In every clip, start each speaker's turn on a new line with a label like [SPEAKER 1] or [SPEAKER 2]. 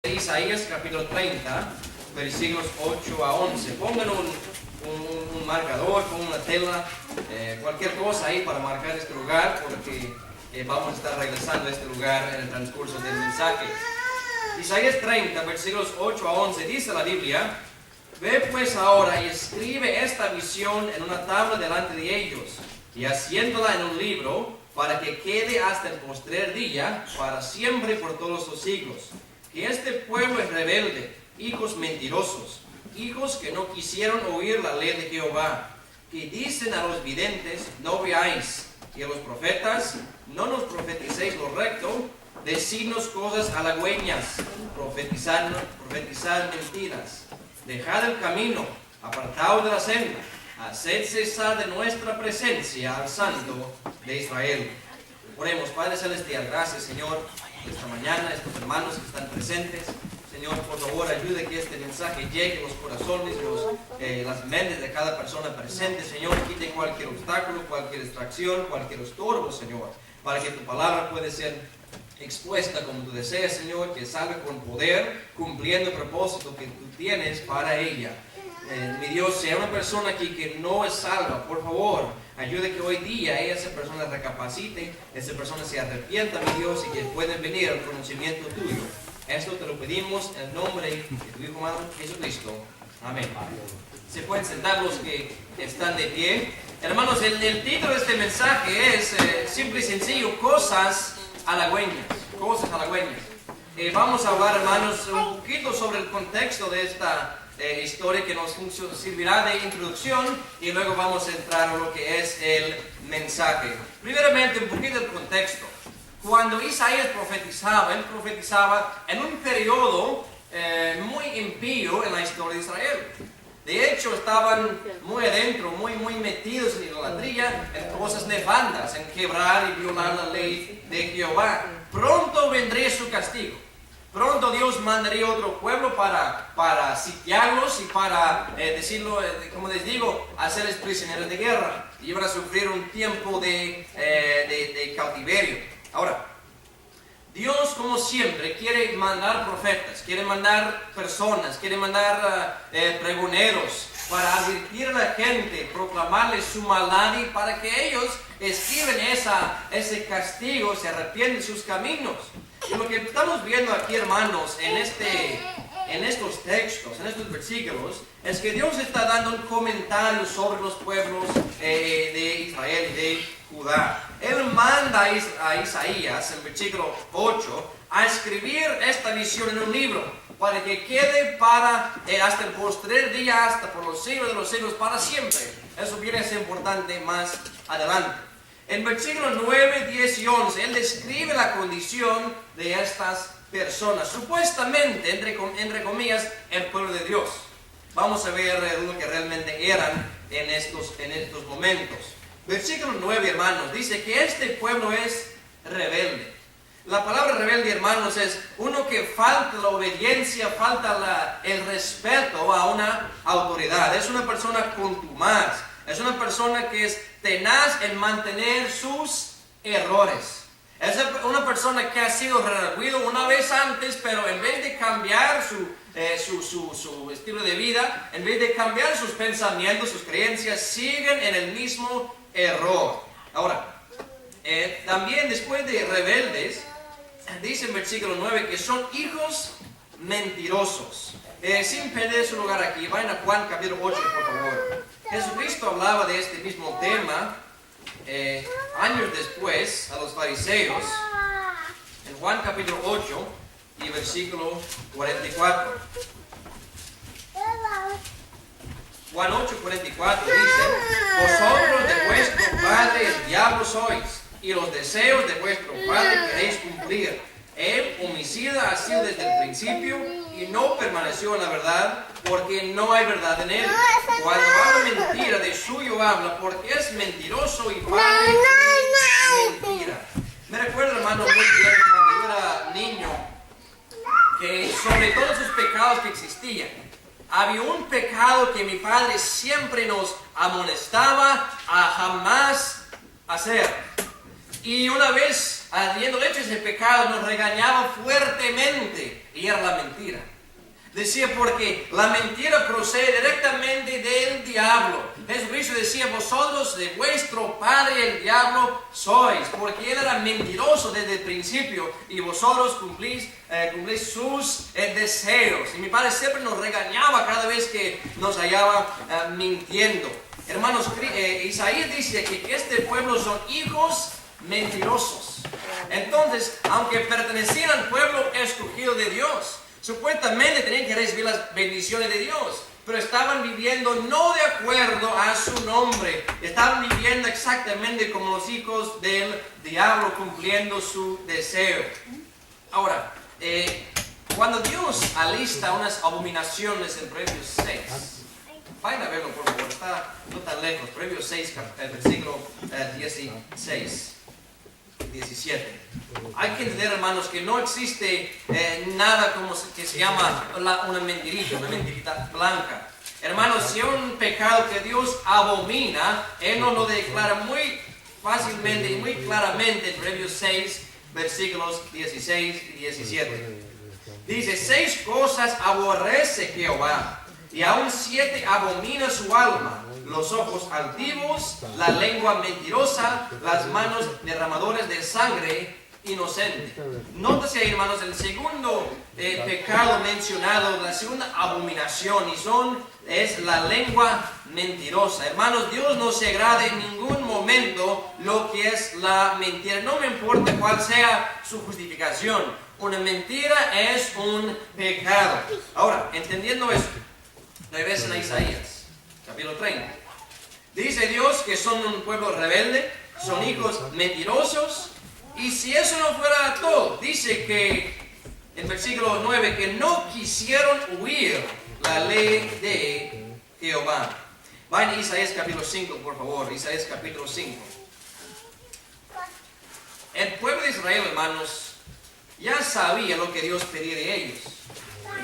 [SPEAKER 1] Isaías capítulo 30, versículos 8 a 11. Pongan un marcador, pongan una tela, cualquier cosa ahí para marcar este lugar, porque vamos a estar regresando a este lugar en el transcurso del mensaje. Isaías 30, versículos 8 a 11, dice la Biblia: Ve pues ahora y escribe esta visión en una tabla delante de ellos, y haciéndola en un libro, para que quede hasta el postrer día, para siempre y por todos los siglos. Que este pueblo es rebelde, hijos mentirosos, hijos que no quisieron oír la ley de Jehová, que dicen a los videntes, no veáis, y a los profetas, no nos profeticéis lo recto, decidnos cosas halagüeñas, profetizad mentiras. Dejad el camino, apartaos de la senda, haced cesar de nuestra presencia al Santo de Israel. Oremos. Padre Celestial, gracias, Señor, esta mañana, estos hermanos que están presentes. Señor, por favor, ayude que este mensaje llegue a los corazones y las mentes de cada persona presente. Señor, quite cualquier obstáculo, cualquier distracción, cualquier estorbo, Señor, para que tu palabra pueda ser expuesta como tú deseas, Señor, que salga con poder, cumpliendo el propósito que tú tienes para ella. Mi Dios, sea una persona aquí que no es salva, por favor, ayude que hoy día esa persona recapacite, esa persona se arrepienta, mi Dios, y que puedan venir al conocimiento tuyo. Esto te lo pedimos en el nombre de tu Hijo amado Jesucristo. Amén. Se pueden sentar los que están de pie. Hermanos, el título de este mensaje es simple y sencillo: cosas halagüeñas. Cosas halagüeñas. Vamos a hablar, hermanos, un poquito sobre el contexto de esta historia que nos servirá de introducción, y luego vamos a entrar a lo que es el mensaje. Primeramente, un poquito del contexto. Cuando Isaías profetizaba, él profetizaba en un periodo muy impío en la historia de Israel. De hecho, estaban muy adentro, muy metidos en idolatría, en cosas nefandas, en quebrar y violar la ley de Jehová. Pronto vendría su castigo. Pronto Dios mandaría otro pueblo para sitiarlos y para, como les digo, hacerles prisioneros de guerra. Y iban a sufrir un tiempo de cautiverio. Ahora, Dios, como siempre, quiere mandar profetas, quiere mandar personas, quiere mandar pregoneros para advertir a la gente, proclamarles su maldad, y para que ellos esquiven ese castigo, se arrepienten de sus caminos. Y lo que estamos viendo aquí, hermanos, en estos textos, en estos versículos, es que Dios está dando un comentario sobre los pueblos de Israel y de Judá. Él manda a Isaías, en versículo 8, a escribir esta visión en un libro, para que quede hasta el postrer día, hasta por los siglos de los siglos, para siempre. Eso viene a ser importante más adelante. En versículos 9, 10 y 11, él describe la condición de estas personas, supuestamente, entre comillas, el pueblo de Dios. Vamos a ver lo que realmente eran en estos momentos. Versículo 9, hermanos, dice que este pueblo es rebelde. La palabra rebelde, hermanos, es uno que falta la obediencia, falta el respeto a una autoridad. Es una persona contumaz, es una persona que es tenaz en mantener sus errores. Es una persona que ha sido redarguido una vez antes, pero en vez de cambiar su estilo de vida, en vez de cambiar sus pensamientos, sus creencias, siguen en el mismo error. Ahora, también después de rebeldes, dice en versículo 9 que son hijos mentirosos. Sin perder su lugar aquí, vayan a Juan capítulo 8, por favor. Jesucristo hablaba de este mismo tema años después a los fariseos, en Juan capítulo 8 y versículo 44. Juan 8, 44 dice: Vosotros de vuestro padre el diablo sois, y los deseos de vuestro padre queréis cumplir. Él, homicida, ha sido desde el principio y no permaneció en la verdad, porque no hay verdad en él. Cuando habla mentira, de suyo habla, porque es mentiroso y padre de mentira. Me recuerdo, hermano, muy bien cuando yo era niño, que sobre todos sus pecados que existían, había un pecado que mi padre siempre nos amonestaba a jamás hacer. Y una vez habiendo hecho ese pecado, nos regañaba fuertemente, y era la mentira. Decía, porque la mentira procede directamente del diablo. Jesucristo decía, vosotros de vuestro padre el diablo sois, porque él era mentiroso desde el principio, y vosotros cumplís sus deseos. Y mi padre siempre nos regañaba cada vez que nos hallaba mintiendo. Hermanos, Isaías dice que este pueblo son hijos mentirosos. Entonces, aunque pertenecían al pueblo escogido de Dios, supuestamente tenían que recibir las bendiciones de Dios, pero estaban viviendo no de acuerdo a su nombre. Estaban viviendo exactamente como los hijos del diablo, cumpliendo su deseo. Ahora, cuando Dios alista unas abominaciones en Proverbios 6, vayan a verlo por favor, está no tan lejos, Proverbios 6, versículo 17. Hay que entender, hermanos, que no existe nada como que se llama una mentirita blanca. Hermanos, si hay un pecado que Dios abomina, Él nos lo declara muy fácilmente y muy claramente en Proverbios 6, versículos 16 y 17. Dice, 6 cosas aborrece Jehová, y aún 7 abomina su alma: los ojos altivos, la lengua mentirosa, las manos derramadoras de sangre inocente. Nótese ahí, hermanos, el segundo pecado mencionado, la segunda abominación, es la lengua mentirosa. Hermanos, Dios no se agrada en ningún momento lo que es la mentira. No me importa cuál sea su justificación. Una mentira es un pecado. Ahora, entendiendo eso, regresen a Isaías, capítulo 30. Dice Dios que son un pueblo rebelde, son hijos mentirosos, y si eso no fuera todo, dice que en versículo 9 que no quisieron huir la ley de Jehová. Vayan a Isaías capítulo 5, por favor, Isaías capítulo 5. El pueblo de Israel, hermanos, ya sabía lo que Dios pedía de ellos.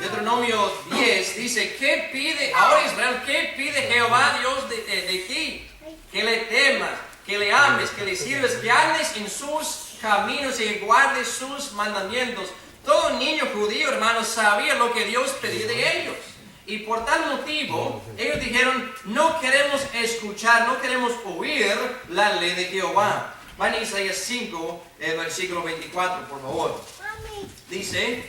[SPEAKER 1] Deuteronomio 10 dice, ¿qué pide ahora Israel? ¿Qué pide Jehová Dios de ti? Que le temas, que le ames, que le sirves, que andes en sus caminos y guardes sus mandamientos. Todo niño judío, hermanos, sabía lo que Dios pedía de ellos. Y por tal motivo, ellos dijeron, no queremos escuchar, no queremos oír la ley de Jehová. Van a Isaías 5, versículo 24, por favor. Dice,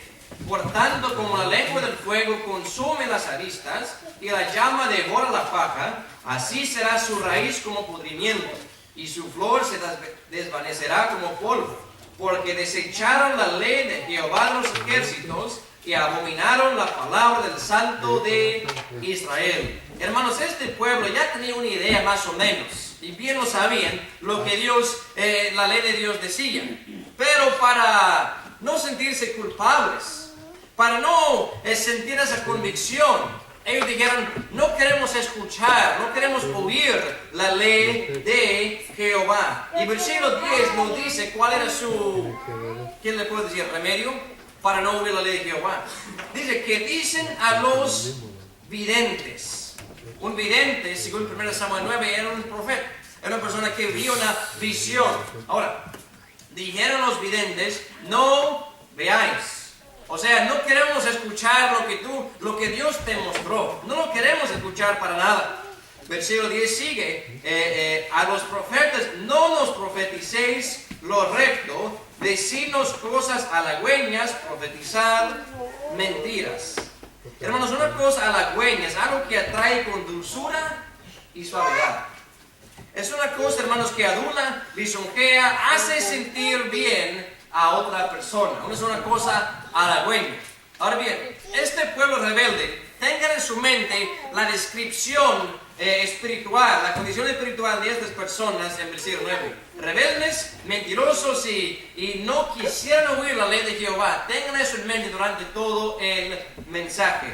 [SPEAKER 1] por tanto, como la lengua del fuego consume las aristas y la llama devora la paja, así será su raíz como pudrimiento, y su flor se desvanecerá como polvo, porque desecharon la ley de Jehová de los ejércitos y abominaron la palabra del Santo de Israel. Hermanos, este pueblo ya tenía una idea más o menos, y bien lo sabían, lo que la ley de Dios decía. Pero para no sentirse culpables, para no sentir esa convicción, ellos dijeron, no queremos escuchar, no queremos oír la ley de Jehová. Y versículo 10 nos dice cuál era ¿quién le puede decir? Remedio para no oír la ley de Jehová. Dice que dicen a los videntes. Un vidente, según 1 Samuel 9, era un profeta. Era una persona que vio una visión. Ahora, dijeron los videntes, no veáis. O sea, no queremos escuchar lo que Dios te mostró. No lo queremos escuchar para nada. Versículo 10 sigue. A los profetas, no nos profeticéis lo recto, decirnos cosas halagüeñas, profetizar mentiras. Hermanos, una cosa halagüeña es algo que atrae con dulzura y suavidad. Es una cosa, hermanos, que adula, lisonjea, hace sentir bien a otra persona. No es una cosa halagüeña. Ahora bien, este pueblo rebelde, tengan en su mente la descripción espiritual, la condición espiritual de estas personas en versículo 9. Rebeldes, mentirosos y no quisieran oír la ley de Jehová. Tengan eso en mente durante todo el mensaje.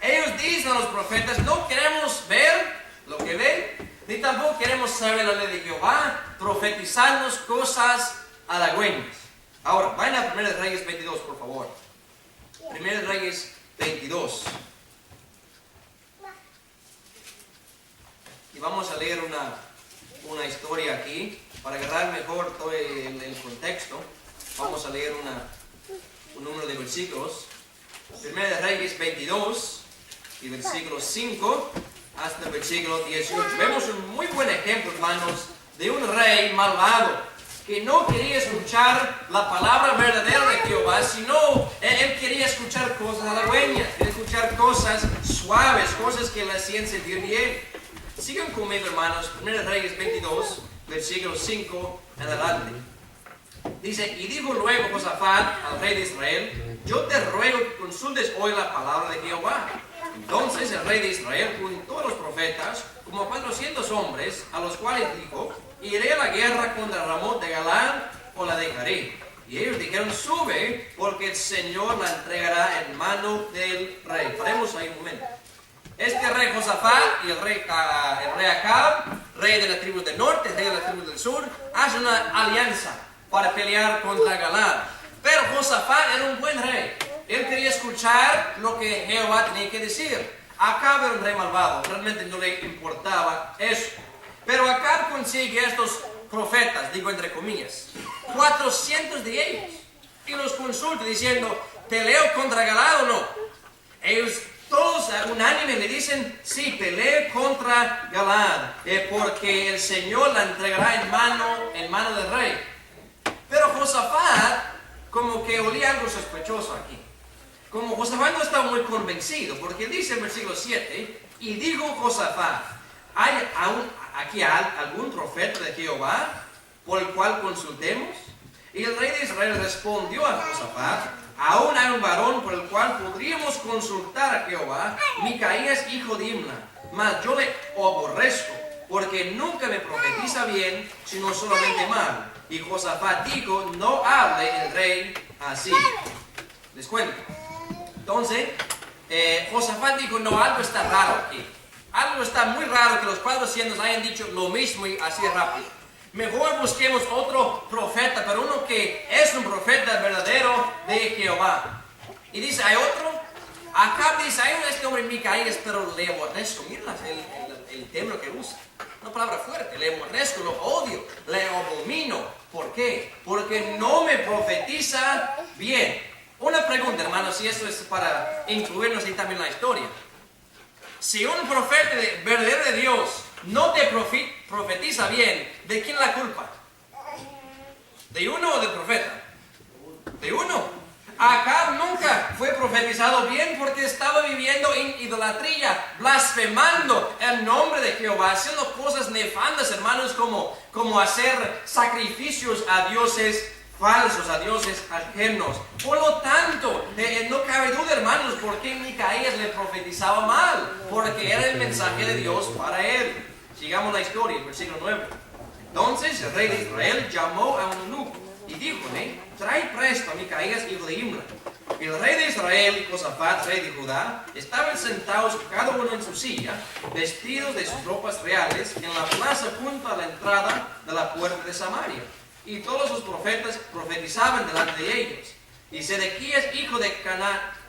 [SPEAKER 1] Ellos dicen a los profetas, no queremos ver lo que ven, ni tampoco queremos saber la ley de Jehová, profetizarnos cosas halagüeñas. Ahora, vayan a 1 Reyes 22, por favor. 1 Reyes 22. Y vamos a leer una historia aquí para agarrar mejor todo el contexto. Vamos a leer un número de versículos. Primera de Reyes 22, y versículo 5 hasta el versículo 18. Vemos un muy buen ejemplo, hermanos, de un rey malvado que no quería escuchar la palabra verdadera de Jehová, sino él quería escuchar cosas halagüeñas, quería escuchar cosas suaves, cosas que le hacían sentir bien. Sigan conmigo, hermanos, 1 Reyes 22, versículo 5 en adelante. Dice, y dijo luego Josafat al rey de Israel, yo te ruego que consultes hoy la palabra de Jehová. Entonces el rey de Israel juntó a los profetas, como 400 hombres, a los cuales dijo, iré a la guerra contra Ramot de Galaad o la dejaré. Y ellos dijeron, sube, porque el Señor la entregará en mano del rey. Paremos ahí un momento. Este rey Josafat y el rey Acab, rey de la tribu del norte, rey de la tribu del sur, hacen una alianza para pelear contra Galaad. Pero Josafat era un buen rey. Él quería escuchar lo que Jehová tenía que decir. Acab era un rey malvado, realmente no le importaba eso. Pero Acab consigue estos profetas, digo entre comillas, 400 de ellos, y los consulta diciendo, ¿peleo contra Galaad o no? Ellos todos unánime le dicen, sí, pelee contra Galaad, porque el Señor la entregará en mano del rey. Pero Josafat como que olía algo sospechoso aquí. Como Josafat no estaba muy convencido, porque dice en versículo 7, y dijo Josafat, ¿hay aquí algún profeta de Jehová por el cual consultemos? Y el rey de Israel respondió a Josafat, aún hay un varón por el cual podríamos consultar a Jehová, Micaías hijo de Imla, mas yo le aborrezco, porque nunca me profetiza bien, sino solamente mal. Y Josafat dijo, no hable el rey así. Les cuento. Entonces, Josafat dijo, no, algo está raro aquí. Algo está muy raro que los 400 hayan dicho lo mismo y así rápido. Mejor busquemos otro profeta, pero uno que es un profeta verdadero de Jehová. Y dice, ¿hay otro? Acá dice, hay este hombre Micaías, pero le aborrezco. Mira el término que usa. Una palabra fuerte. Le aborrezco, lo odio, le abomino. ¿Por qué? Porque no me profetiza bien. Una pregunta, hermanos, si esto es para incluirnos y también la historia. Si un profeta verdadero de Dios no te profetiza bien, ¿de quién la culpa? ¿De uno o del profeta? De uno. Acab nunca fue profetizado bien porque estaba viviendo en idolatría, blasfemando el nombre de Jehová, haciendo cosas nefandas, hermanos, como hacer sacrificios a dioses falsos, a dioses ajenos. Por lo tanto, no cabe duda, hermanos, por qué Micaías le profetizaba mal, porque era el mensaje de Dios para él. Sigamos la historia, versículo 9. Entonces el rey de Israel llamó a un eunuco y díjole, trae presto a Micaías hijo de Imla. El rey de Israel y Josafat, rey de Judá, estaban sentados cada uno en su silla, vestidos de sus ropas reales, en la plaza junto a la entrada de la puerta de Samaria. Y todos los profetas profetizaban delante de ellos. Y Sedequías, hijo de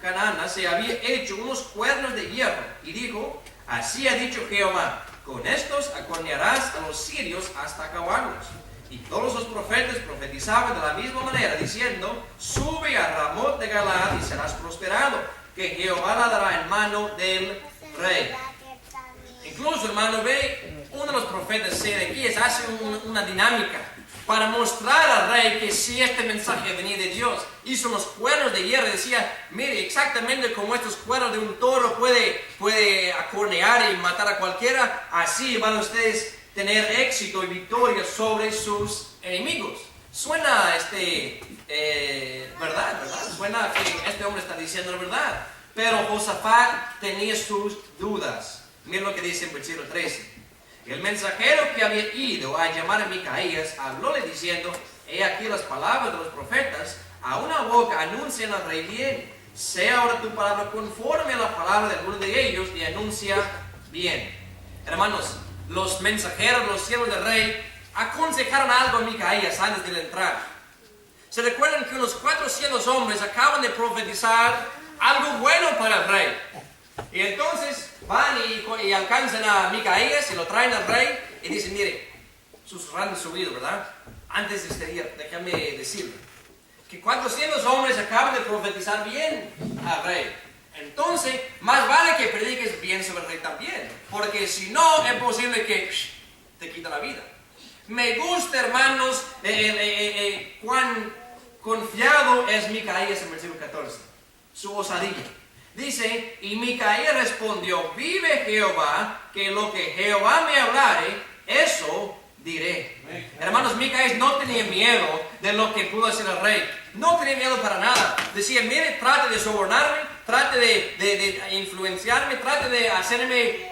[SPEAKER 1] Canaana, se había hecho unos cuernos de hierro, y dijo, así ha dicho Jehová, con estos acornearás a los sirios hasta acabarlos. Y todos los profetas profetizaban de la misma manera, diciendo, sube a Ramot de Galaad y serás prosperado, que Jehová la dará en mano del rey. Incluso, hermano, ve, uno de los profetas, Sedequías, hace una dinámica para mostrar al rey que si este mensaje venía de Dios. Hizo unos cuernos de hierro y decía, mire, exactamente como estos cuernos de un toro puede acornear y matar a cualquiera, así van ustedes tener éxito y victoria sobre sus enemigos. Suena verdad. Suena que este hombre está diciendo la verdad. Pero Josafat tenía sus dudas. Miren lo que dice en versículo 13. El mensajero que había ido a llamar a Micaías hablóle diciendo, he aquí las palabras de los profetas, a una boca anuncian al rey bien. Sea ahora tu palabra conforme a la palabra de alguno de ellos y anuncia bien. Hermanos, los mensajeros, los siervos del rey, aconsejaron algo a Micaías antes de entrar. ¿Se recuerdan que unos 400 hombres acaban de profetizar algo bueno para el rey? Y entonces van y alcanzan a Micaías y lo traen al rey y dicen, mire, susurrando su oído, ¿verdad? Antes de este día, déjame decirle, que 400 hombres acaban de profetizar bien al rey. Entonces, más vale que prediques bien sobre el rey también, porque si no, es posible que te quita la vida. Me gusta, hermanos, cuán confiado es Micaías en versículo 14, su osadía. Dice, y Micaías respondió, vive Jehová, que lo que Jehová me hablare, eso diré. Hermanos, Micaías no tenía miedo de lo que pudo hacer el rey. No tenía miedo para nada. Decía, mire, trate de sobornarme, trate de influenciarme, trate de hacerme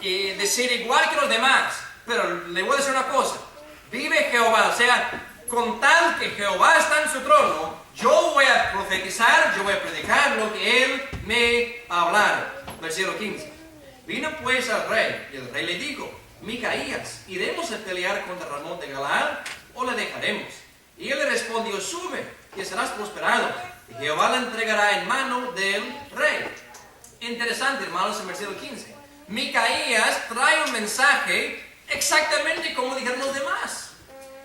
[SPEAKER 1] de ser igual que los demás. Pero le voy a decir una cosa. Vive Jehová, o sea, con tal que Jehová está en su trono, yo voy a profetizar, yo voy a predicar lo que él me hablara. Versículo 15. Vino pues al rey, y el rey le dijo, Micaías, ¿iremos a pelear contra Ramón de Galaad o le dejaremos? Y él le respondió, sube, que serás prosperado, y Jehová la entregará en mano del rey. Interesante, hermanos, en versículo 15. Micaías trae un mensaje exactamente como dijeron los demás.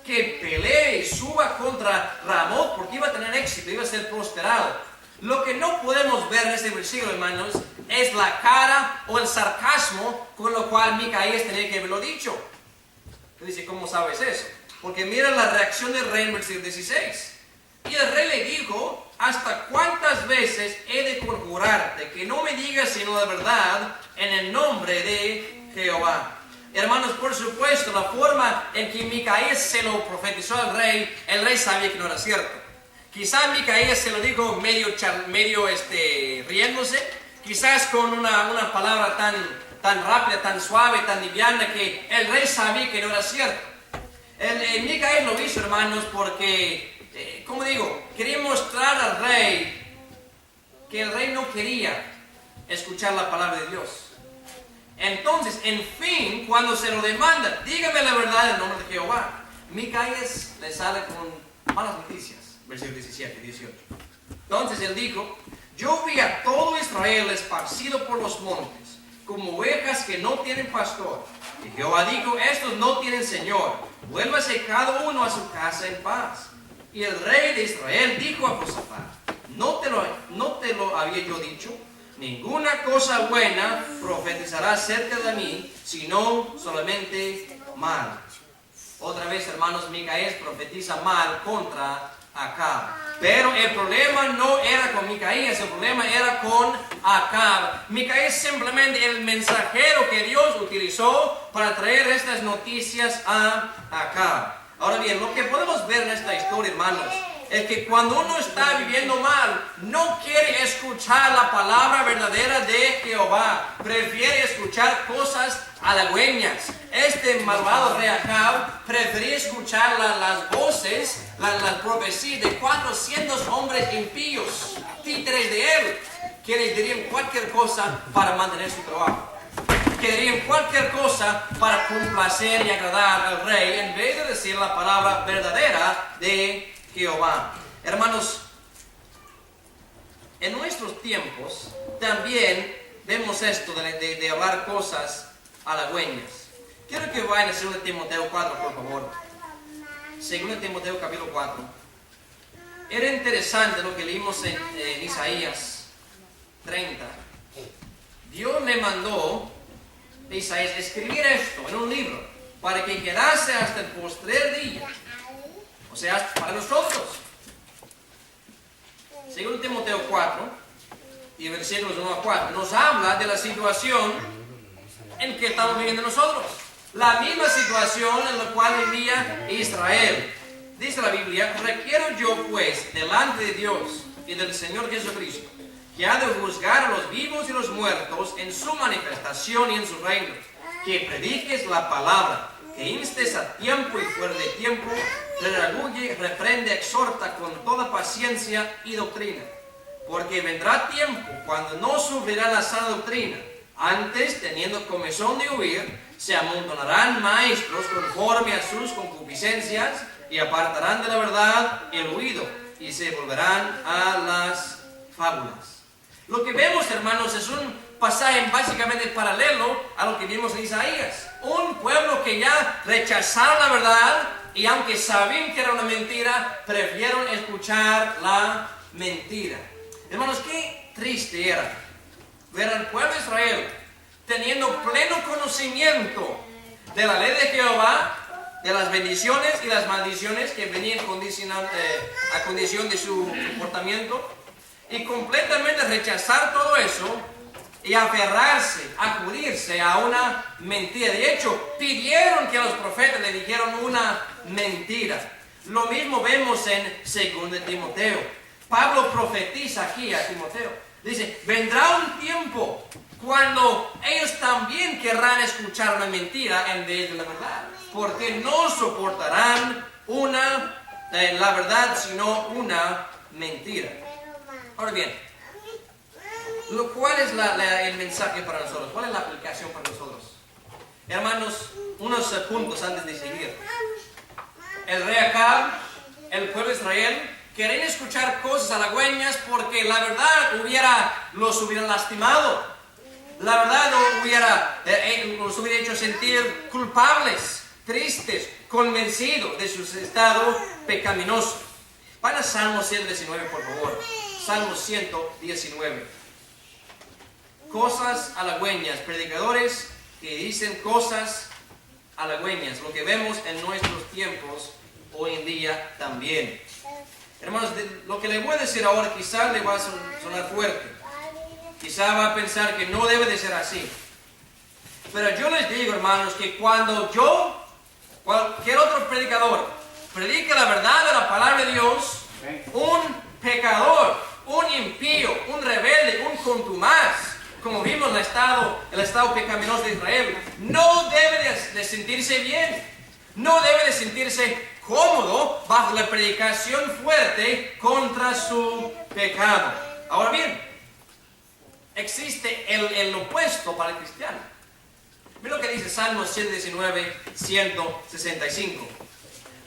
[SPEAKER 1] Que pelee y suba contra Ramón porque iba a tener éxito, iba a ser prosperado. Lo que no podemos ver en este versículo, hermanos, es la cara o el sarcasmo con lo cual Micaías tenía que haberlo dicho. Dice, ¿cómo sabes eso? Porque mira la reacción del rey en versículo 16. Y el rey le dijo, ¿hasta cuántas veces he de conjurarte que no me digas sino la verdad en el nombre de Jehová? Hermanos, por supuesto, la forma en que Micaías se lo profetizó al rey, el rey sabía que no era cierto. Quizás Micaías se lo dijo medio riéndose, quizás con una palabra tan rápida, tan suave, tan liviana, que el rey sabía que no era cierto. Micaías lo hizo, hermanos, porque, como digo, quería mostrar al rey que el rey no quería escuchar la palabra de Dios. Entonces, en fin, cuando se lo demanda, dígame la verdad en nombre de Jehová, Micaías le sale con malas noticias. Versículo 17 y 18. Entonces él dijo, yo vi a todo Israel esparcido por los montes, como ovejas que no tienen pastor. Y Jehová dijo, estos no tienen señor, vuélvase cada uno a su casa en paz. Y el rey de Israel dijo a Josafat, ¿no te lo había yo dicho? Ninguna cosa buena profetizará cerca de mí, sino solamente mal. Otra vez, hermanos, Micaías profetiza mal contra Acab. Pero el problema no era con Micaías, el problema era con Acab. Micaías es simplemente el mensajero que Dios utilizó para traer estas noticias a Acab. Ahora bien, lo que podemos ver en esta historia, hermanos, es que cuando uno está viviendo mal, no quiere escuchar la palabra verdadera de Jehová. Prefiere escuchar cosas halagüeñas. Este malvado rey Acab prefería escuchar las voces, las profecías de 400 hombres impíos, títeres de él, quienes dirían cualquier cosa para mantener su trabajo. Querían cualquier cosa para complacer y agradar al rey, en vez de decir la palabra verdadera de Jehová. Hermanos, en nuestros tiempos también vemos esto de hablar cosas halagüeñas. Quiero que vayan a 2 Timoteo 4, por favor. 2 Timoteo capítulo 4. Era interesante lo que leímos en Isaías 30. Dios le mandó a Isaías escribir esto en un libro para que quedase hasta el postrer día. O sea, para nosotros. 2 Timoteo 4 y versículos 1 a 4 nos habla de la situación en que estamos viviendo nosotros. La misma situación en la cual vivía Israel. Dice la Biblia, requiero yo pues delante de Dios y del Señor Jesucristo, que ha de juzgar a los vivos y los muertos en su manifestación y en su reino, que prediques la palabra, que instes a tiempo y fuera de tiempo, redarguye, reprende, exhorta con toda paciencia y doctrina. Porque vendrá tiempo cuando no sufrirá la sana doctrina. Antes, teniendo comezón de huir, se amontonarán maestros conforme a sus concupiscencias y apartarán de la verdad el oído y se volverán a las fábulas. Lo que vemos, hermanos, es un pasaje básicamente paralelo a lo que vimos en Isaías. Un pueblo que ya rechazaron la verdad, y aunque sabían que era una mentira, prefirieron escuchar la mentira. Hermanos, qué triste era ver al pueblo de Israel teniendo pleno conocimiento de la ley de Jehová, de las bendiciones y las maldiciones que venían a condición de su comportamiento, y completamente rechazar todo eso y aferrarse, acudirse a una mentira. De hecho, pidieron que los profetas le dijeran una mentira. Lo mismo vemos en 2 Timoteo. Pablo profetiza aquí a Timoteo. Dice, vendrá un tiempo cuando ellos también querrán escuchar una mentira en vez de la verdad, porque no soportarán la verdad, sino una mentira. Ahora bien, ¿cuál es el mensaje para nosotros? ¿Cuál es la aplicación para nosotros? Hermanos, unos puntos antes de seguir. El rey Acab, el pueblo de Israel, querían escuchar cosas halagüeñas porque la verdad los hubiera lastimado. La verdad los hubiera hecho sentir culpables, tristes, convencidos de su estado pecaminoso. Van a Salmo 119, por favor. Salmo 119. Cosas halagüeñas, predicadores que dicen cosas halagüeñas, lo que vemos en nuestros tiempos hoy en día también. Hermanos, lo que le voy a decir ahora quizás le va a sonar fuerte. Quizá va a pensar que no debe de ser así. Pero yo les digo, hermanos, que cuando cualquier otro predicador, predica la verdad de la palabra de Dios, un pecador, un impío, un rebelde, un contumaz, como vimos en el estado pecaminoso de Israel, no debe de sentirse bien, no debe de sentirse cómodo bajo la predicación fuerte contra su pecado. Ahora bien, existe el opuesto para el cristiano. Mira lo que dice Salmo 119, 165.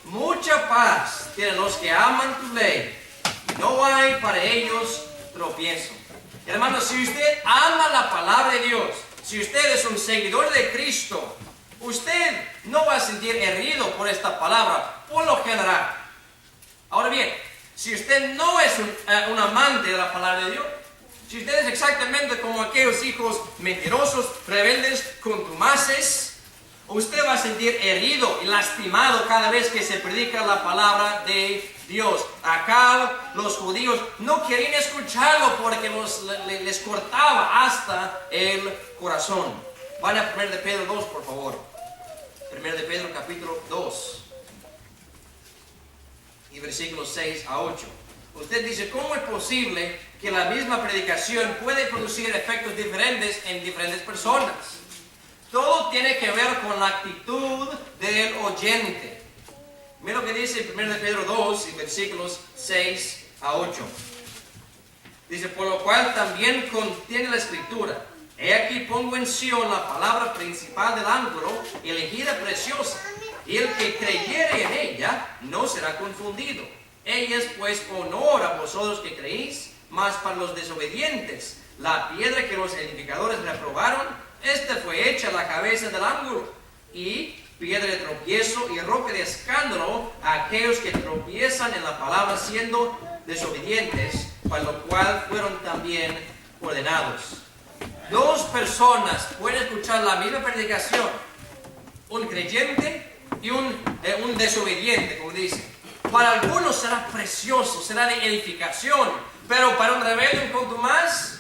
[SPEAKER 1] Mucha paz tienen los que aman tu ley, no hay para ellos tropiezo. Hermanos, si usted ama la palabra de Dios, si usted es un seguidor de Cristo, usted no va a sentir herido por esta palabra, por lo general. Ahora bien, si usted no es un amante de la palabra de Dios, si usted es exactamente como aquellos hijos mentirosos, rebeldes, contumaces, usted va a sentir herido y lastimado cada vez que se predica la palabra de Dios. Acá los judíos no querían escucharlo porque les cortaba hasta el corazón. Van a 1 de Pedro 2, por favor. 1 de Pedro capítulo 2 y versículos 6 a 8. Usted dice, ¿cómo es posible que la misma predicación puede producir efectos diferentes en diferentes personas? Todo tiene que ver con la actitud del oyente. Mira lo que dice 1 de Pedro 2 y versículos 6 a 8. Dice, por lo cual también contiene la escritura. He aquí pongo en Sion la palabra principal del ángulo, elegida preciosa, y el que creyere en ella no será confundido. Ella es pues honor a vosotros que creéis, mas para los desobedientes, la piedra que los edificadores reprobaron, esta fue hecha la cabeza del ángulo, y piedra de tropiezo y roca de escándalo a aquellos que tropiezan en la palabra siendo desobedientes, para lo cual fueron también ordenados. Dos personas pueden escuchar la misma predicación, un creyente y un desobediente, como dice. Para algunos será precioso, será de edificación, pero para un rebelde, un contumaz,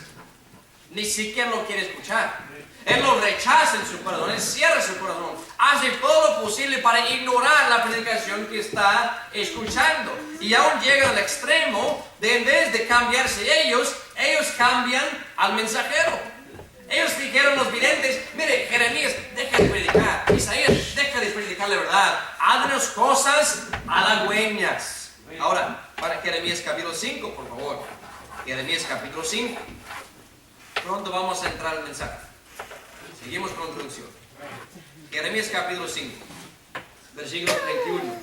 [SPEAKER 1] ni siquiera lo quiere escuchar. Él lo rechaza en su corazón, él cierra su corazón, hace todo lo posible para ignorar la predicación que está escuchando. Y aún llega al extremo de en vez de cambiarse ellos cambian al mensajero. Ellos dijeron los videntes, mire, Jeremías, deja de predicar, Isaías, deja de predicar la verdad, haznos cosas halagüeñas. Ahora, para Jeremías capítulo 5, por favor. Jeremías capítulo 5. Pronto vamos a entrar al mensaje. Seguimos con la introducción. Jeremías capítulo 5, versículo 31.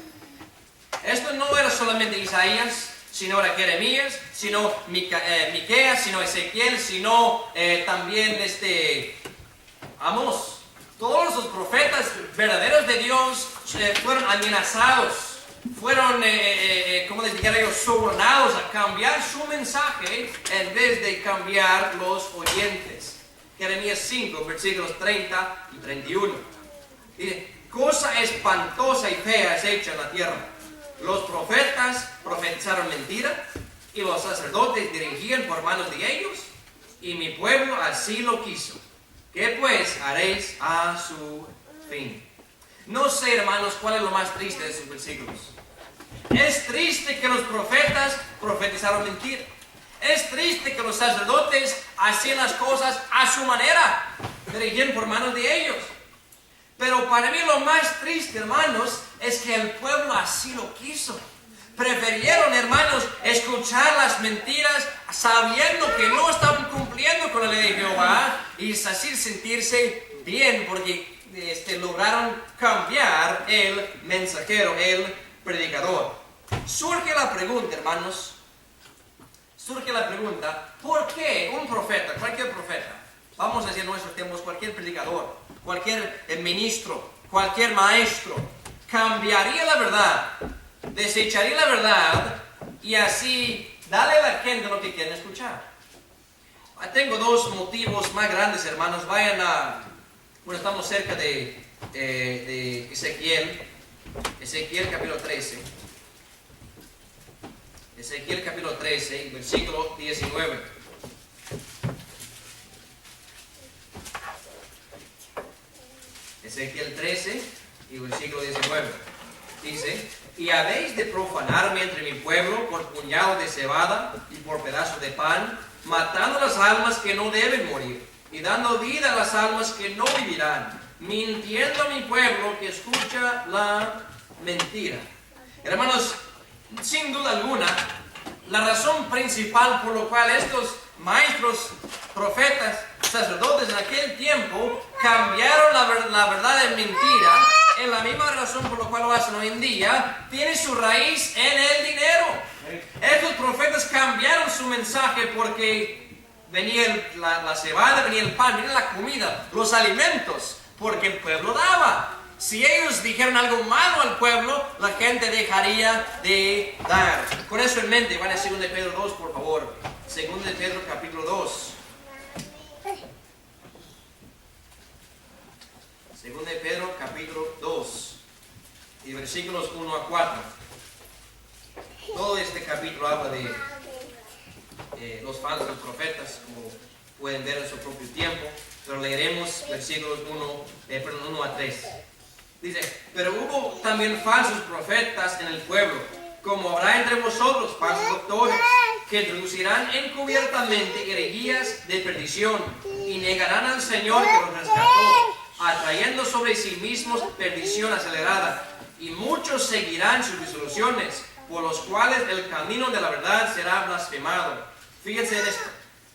[SPEAKER 1] Esto no era solamente Isaías, sino era Jeremías, sino Miqueas, sino Ezequiel, sino también Amós. Todos los profetas verdaderos de Dios fueron amenazados, fueron, como les dijera yo, sobornados a cambiar su mensaje en vez de cambiar los oyentes. Jeremías 5, versículos 30 y 31. Dice, cosa espantosa y fea es hecha en la tierra. Los profetas profetizaron mentira y los sacerdotes dirigían por manos de ellos, y mi pueblo así lo quiso. ¿Qué pues haréis a su fin? No sé, hermanos, cuál es lo más triste de esos versículos. Es triste que los profetas profetizaron mentira. Es triste que los sacerdotes hacían las cosas a su manera, dirigían por manos de ellos. Pero para mí lo más triste, hermanos, es que el pueblo así lo quiso. Preferieron, hermanos, escuchar las mentiras sabiendo que no estaban cumpliendo con la ley de Jehová y así sentirse bien porque lograron cambiar el mensajero, el predicador. Surge la pregunta, hermanos, ¿por qué un profeta, cualquier profeta, vamos a decir en nuestros tiempos, cualquier predicador, cualquier ministro, cualquier maestro, cambiaría la verdad, desecharía la verdad y así darle a la gente lo que quieren escuchar? Tengo dos motivos más grandes, hermanos. Vayan bueno, estamos cerca de Ezequiel capítulo 13. Ezequiel capítulo 13, versículo 19. Ezequiel 13 y versículo 19. Dice, y habéis de profanarme entre mi pueblo por puñado de cebada y por pedazo de pan, matando las almas que no deben morir, y dando vida a las almas que no vivirán, mintiendo a mi pueblo que escucha la mentira. Hermanos, sin duda alguna, la razón principal por la cual estos maestros, profetas, sacerdotes en aquel tiempo cambiaron la verdad en mentira, es la misma razón por la cual lo hacen hoy en día, tiene su raíz en el dinero. Estos profetas cambiaron su mensaje porque venía la cebada, venía el pan, venía la comida, los alimentos, porque el pueblo daba. Si ellos dijeran algo malo al pueblo, la gente dejaría de dar. Con eso en mente, van a 2 de Pedro 2, por favor. 2 de Pedro capítulo 2. 2 de Pedro capítulo 2 y versículos 1 a 4. Todo este capítulo habla de los falsos profetas, como pueden ver en su propio tiempo, pero leeremos versículos 1 a 3. Dice, pero hubo también falsos profetas en el pueblo, como habrá entre vosotros falsos doctores, que introducirán encubiertamente herejías de perdición, y negarán al Señor que los rescató, atrayendo sobre sí mismos perdición acelerada, y muchos seguirán sus resoluciones, por los cuales el camino de la verdad será blasfemado. Fíjense en esto.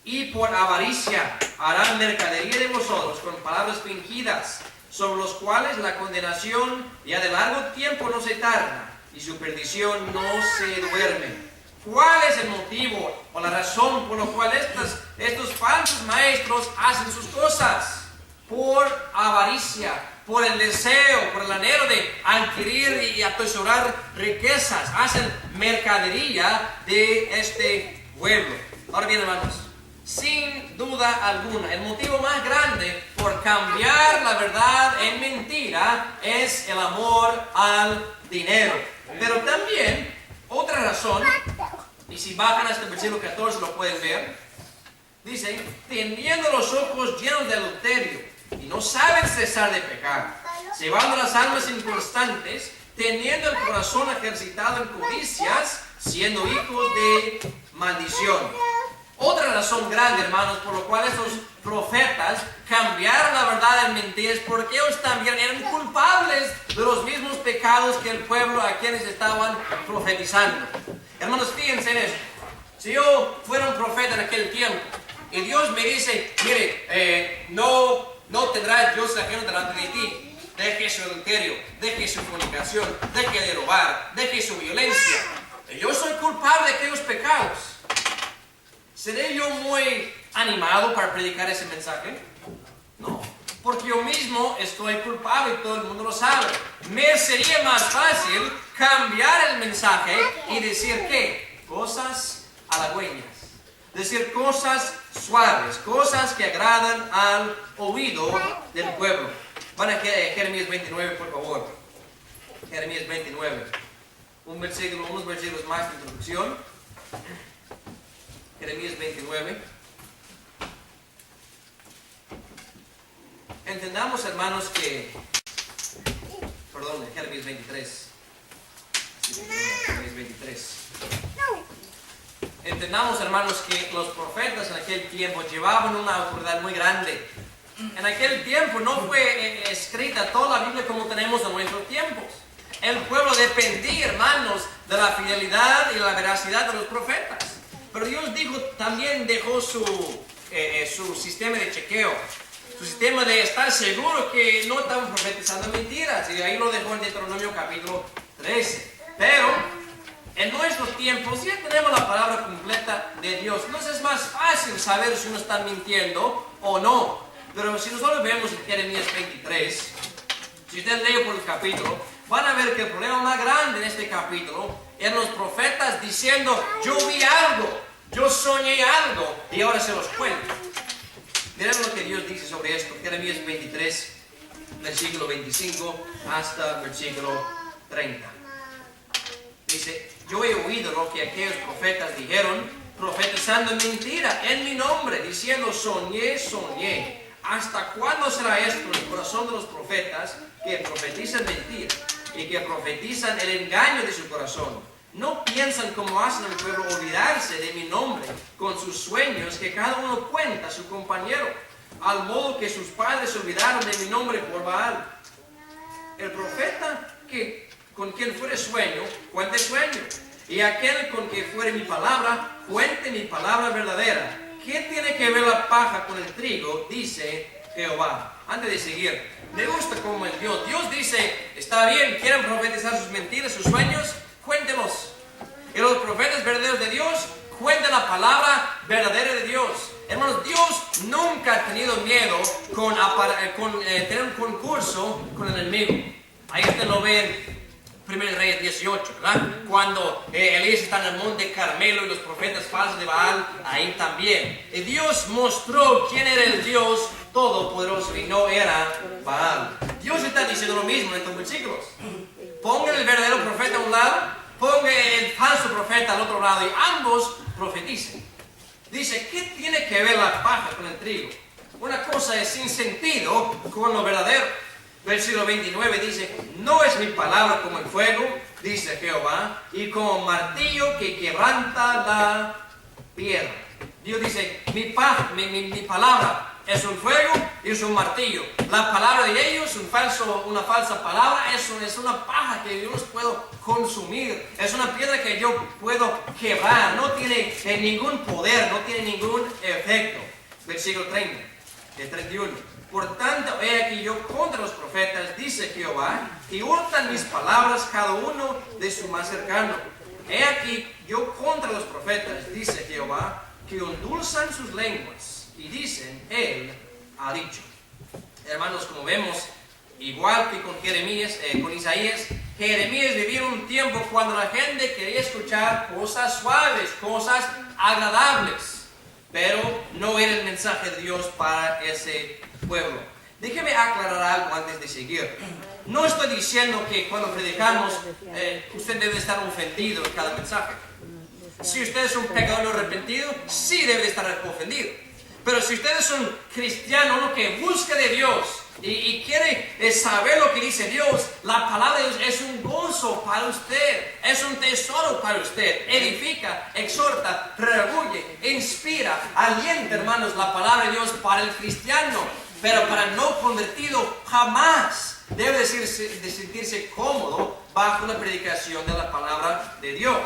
[SPEAKER 1] Y por avaricia harán mercadería de vosotros con palabras fingidas, sobre los cuales la condenación ya de largo tiempo no se tarda, y su perdición no se duerme. ¿Cuál es el motivo o la razón por la cual estos falsos maestros hacen sus cosas? Por avaricia, por el deseo, por el anhelo de adquirir y atesorar riquezas. Hacen mercadería de este pueblo. Ahora bien, hermanos, sin duda alguna, el motivo más grande por cambiar la verdad en mentira es el amor al dinero. Pero también, otra razón, y si bajan hasta el versículo 14 lo pueden ver, dice, teniendo los ojos llenos de adulterio y no saben cesar de pecar, llevando las almas inconstantes, teniendo el corazón ejercitado en codicias, siendo hijos de maldición. Otra razón grande, hermanos, por lo cual estos profetas cambiaron la verdad en mentiras, porque ellos también eran culpables de los mismos pecados que el pueblo a quienes estaban profetizando. Hermanos, fíjense en esto. Si yo fuera un profeta en aquel tiempo y Dios me dice, mire, no tendrás Dios ajeno delante de ti, deje su adulterio, deje su fornicación, deje de robar, deje su violencia, yo soy culpable de aquellos pecados. ¿Seré yo muy animado para predicar ese mensaje? No. porque yo mismo estoy culpable y todo el mundo lo sabe. Me sería más fácil cambiar el mensaje y decir ¿qué? Cosas halagüeñas. Decir cosas suaves, cosas que agradan al oído del pueblo. Van a Jeremías 29, por favor. Jeremías 29. Unos versículos más de introducción. Jeremías 29. Entendamos, hermanos, Jeremías 23. Jeremías 23. Entendamos, hermanos, que los profetas en aquel tiempo llevaban una autoridad muy grande. En aquel tiempo no fue escrita toda la Biblia como tenemos en nuestros tiempos. El pueblo dependía, hermanos, de la fidelidad y la veracidad de los profetas. Pero Dios también dejó su sistema de chequeo, su sistema de estar seguro que no estaban profetizando mentiras. Y ahí lo dejó en Deuteronomio capítulo 13. Pero en nuestros tiempos ya tenemos la palabra completa de Dios. Entonces es más fácil saber si uno está mintiendo o no. Pero si nosotros vemos en Jeremías 23, si usted lee por el capítulo, van a ver que el problema más grande en este capítulo eran los profetas diciendo, yo vi algo, yo soñé algo, y ahora se los cuento. Miren lo que Dios dice sobre esto. Jeremías 23, versículo 25 hasta versículo 30. Dice, yo he oído lo que aquellos profetas dijeron, profetizando mentira en mi nombre, diciendo, soñé, soñé. ¿Hasta cuándo será esto en el corazón de los profetas que profetizan mentira y que profetizan el engaño de su corazón? No piensan como hacen el pueblo olvidarse de mi nombre con sus sueños que cada uno cuenta a su compañero, al modo que sus padres se olvidaron de mi nombre por Baal. El profeta con quien fuere sueño, cuente sueño, y aquel con que fuere mi palabra, cuente mi palabra verdadera. ¿Qué tiene que ver la paja con el trigo? Dice Jehová. Antes de seguir, me gusta como es Dios. Dios dice, está bien, quieren profetizar sus mentiras, sus sueños, cuéntelos. Y los profetas verdaderos de Dios, cuenten la palabra verdadera de Dios. Hermanos, Dios nunca ha tenido miedo con tener un concurso con el enemigo. Ahí usted lo ve en 1 Reyes 18, ¿verdad? Cuando Elías está en el monte Carmelo y los profetas falsos de Baal, ahí también. Y Dios mostró quién era el Dios todopoderoso y no era Baal. Dios está diciendo lo mismo en estos versículos. Pongan el verdadero profeta a un lado, pongan el falso profeta al otro lado y ambos profeticen. Dice, ¿qué tiene que ver la paja con el trigo? Una cosa es sin sentido con lo verdadero. Versículo 29 dice, no es mi palabra como el fuego, dice Jehová, y como martillo que quebranta la piedra. Dios dice, mi palabra es un fuego y es un martillo. La palabra de ellos, una falsa palabra, es una paja que yo los puedo consumir. Es una piedra que yo puedo quebrar. No tiene ningún poder, no tiene ningún efecto. Versículo 31. Por tanto, he aquí yo contra los profetas, dice Jehová, y hurtan mis palabras cada uno de su más cercano. He aquí yo contra los profetas, dice Jehová, que endulzan sus lenguas y dicen, él ha dicho. Hermanos, como vemos, igual que con con Isaías, Jeremías vivía un tiempo cuando la gente quería escuchar cosas suaves, cosas agradables, pero no era el mensaje de Dios para ese pueblo. Déjeme aclarar algo antes de seguir. No estoy diciendo que cuando predicamos usted debe estar ofendido en cada mensaje. Si usted es un pecador arrepentido, sí debe estar ofendido. Pero si usted es un cristiano, uno que busca de Dios y quiere saber lo que dice Dios, la palabra de Dios es un gozo para usted, es un tesoro para usted. Edifica, exhorta, redarguye, inspira, alienta, hermanos, la palabra de Dios para el cristiano. Pero para el no convertido jamás debe de sentirse cómodo bajo la predicación de la palabra de Dios.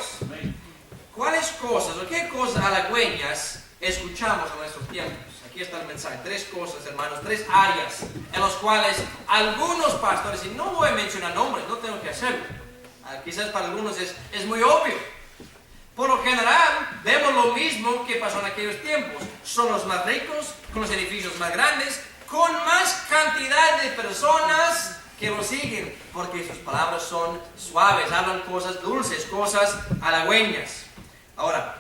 [SPEAKER 1] ¿Cuáles cosas o qué cosas halagüeñas escuchamos en nuestros tiempos? Aquí está el mensaje. 3 cosas, hermanos, 3 áreas en las cuales algunos pastores, y no voy a mencionar nombres, no tengo que hacerlo, quizás para algunos es muy obvio. Por lo general, vemos lo mismo que pasó en aquellos tiempos. Son los más ricos, con los edificios más grandes, con más cantidad de personas que lo siguen, porque sus palabras son suaves, hablan cosas dulces, cosas halagüeñas. Ahora,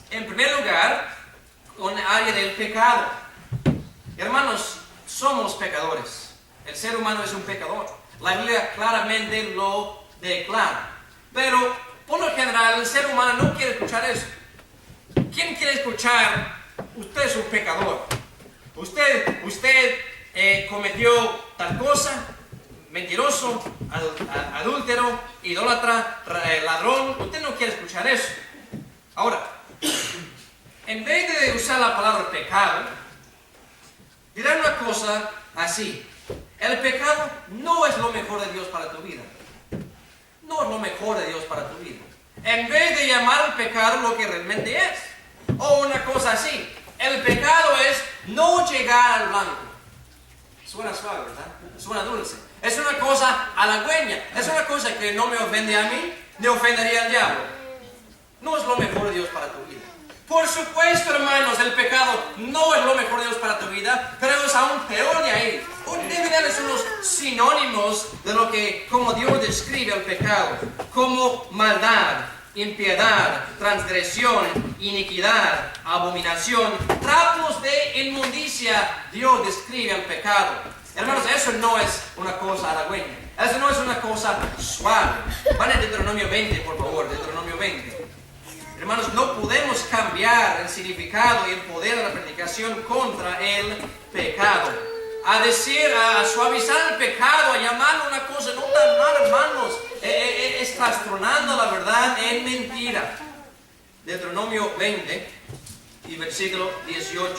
[SPEAKER 1] en primer lugar, con el área del pecado. Hermanos, somos pecadores. El ser humano es un pecador. La Biblia claramente lo declara. Pero, por lo general, el ser humano no quiere escuchar eso. ¿Quién quiere escuchar? Usted es un pecador. Usted cometió tal cosa, mentiroso, adúltero, idólatra, ladrón. Usted no quiere escuchar eso. Ahora, en vez de usar la palabra pecado, dirán una cosa así: el pecado no es lo mejor de Dios para tu vida. No es lo mejor de Dios para tu vida. En vez de llamar al pecado lo que realmente es. O una cosa así: el pecado es no llegar al blanco. Suena suave, ¿verdad? Suena dulce. Es una cosa halagüeña. Es una cosa que no me ofende a mí, ni ofendería al diablo. No es lo mejor de Dios para tu vida. Por supuesto, hermanos, el pecado no es lo mejor de Dios para tu vida, pero es aún peor de ahí. Debe darles unos sinónimos de lo que, como Dios describe el pecado, como maldad, impiedad, transgresión, iniquidad, abominación, trapos de inmundicia. Dios describe el pecado. Hermanos, eso no es una cosa halagüeña. Eso no es una cosa suave. Van a Deuteronomio 20, por favor, Deuteronomio 20. Hermanos, no podemos cambiar el significado y el poder de la predicación contra el pecado. A suavizar el pecado, a llamarlo una cosa no tan mala, hermanos, es trastornando la verdad en mentira. Deuteronomio 20 y versículo 18.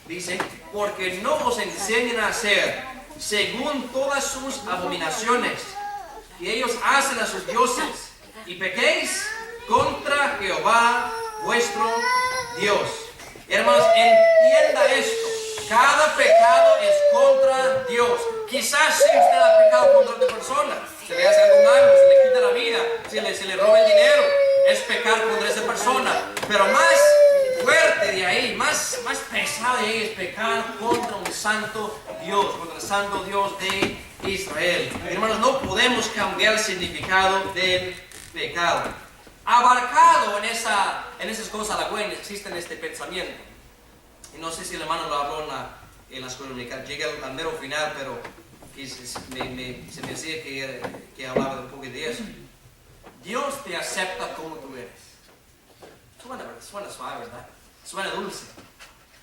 [SPEAKER 1] Dice: porque no os enseñen a hacer según todas sus abominaciones que ellos hacen a sus dioses, y pequéis contra Jehová vuestro Dios. Hermanos, entienda esto: cada pecado es contra Dios. Quizás si usted ha pecado contra otra persona, se le hace algo malo, se le quita la vida, se le roba el dinero, es pecar contra esa persona. Pero más fuerte de ahí, más pesado de ahí, es pecar contra un santo Dios, contra el santo Dios de Israel. Hermanos, no podemos cambiar el significado del pecado. Abarcado en esas cosas halagüeñas existe este pensamiento. Y no sé si el hermano lo habló en la escuela dominical. Llegué al mero final, pero se me decía que hablaba un poco de eso. Dios te acepta como tú eres. Suena suave, ¿verdad? Suena dulce.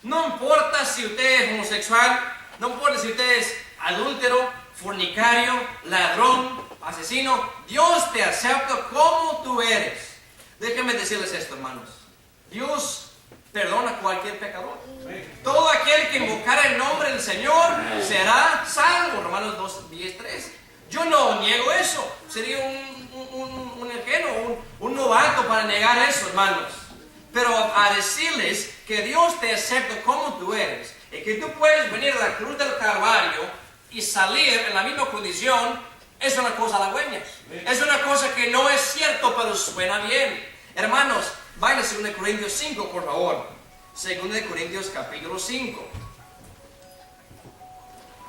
[SPEAKER 1] No importa si usted es homosexual, no importa si usted es adúltero, fornicario, ladrón, asesino, Dios te acepta como tú eres. Déjenme decirles esto, hermanos: Dios perdona a cualquier pecador. Todo aquel que invocara el nombre del Señor será salvo. Romanos 2:10-13. Yo no niego eso. Sería un ingenuo, un novato para negar eso, hermanos. Pero a decirles que Dios te acepta como tú eres, y que tú puedes venir a la cruz del Calvario y salir en la misma condición, es una cosa halagüeña. Es una cosa que no es cierto, pero suena bien. Hermanos, vayan a 2 Corintios 5, por favor. 2 Corintios capítulo 5.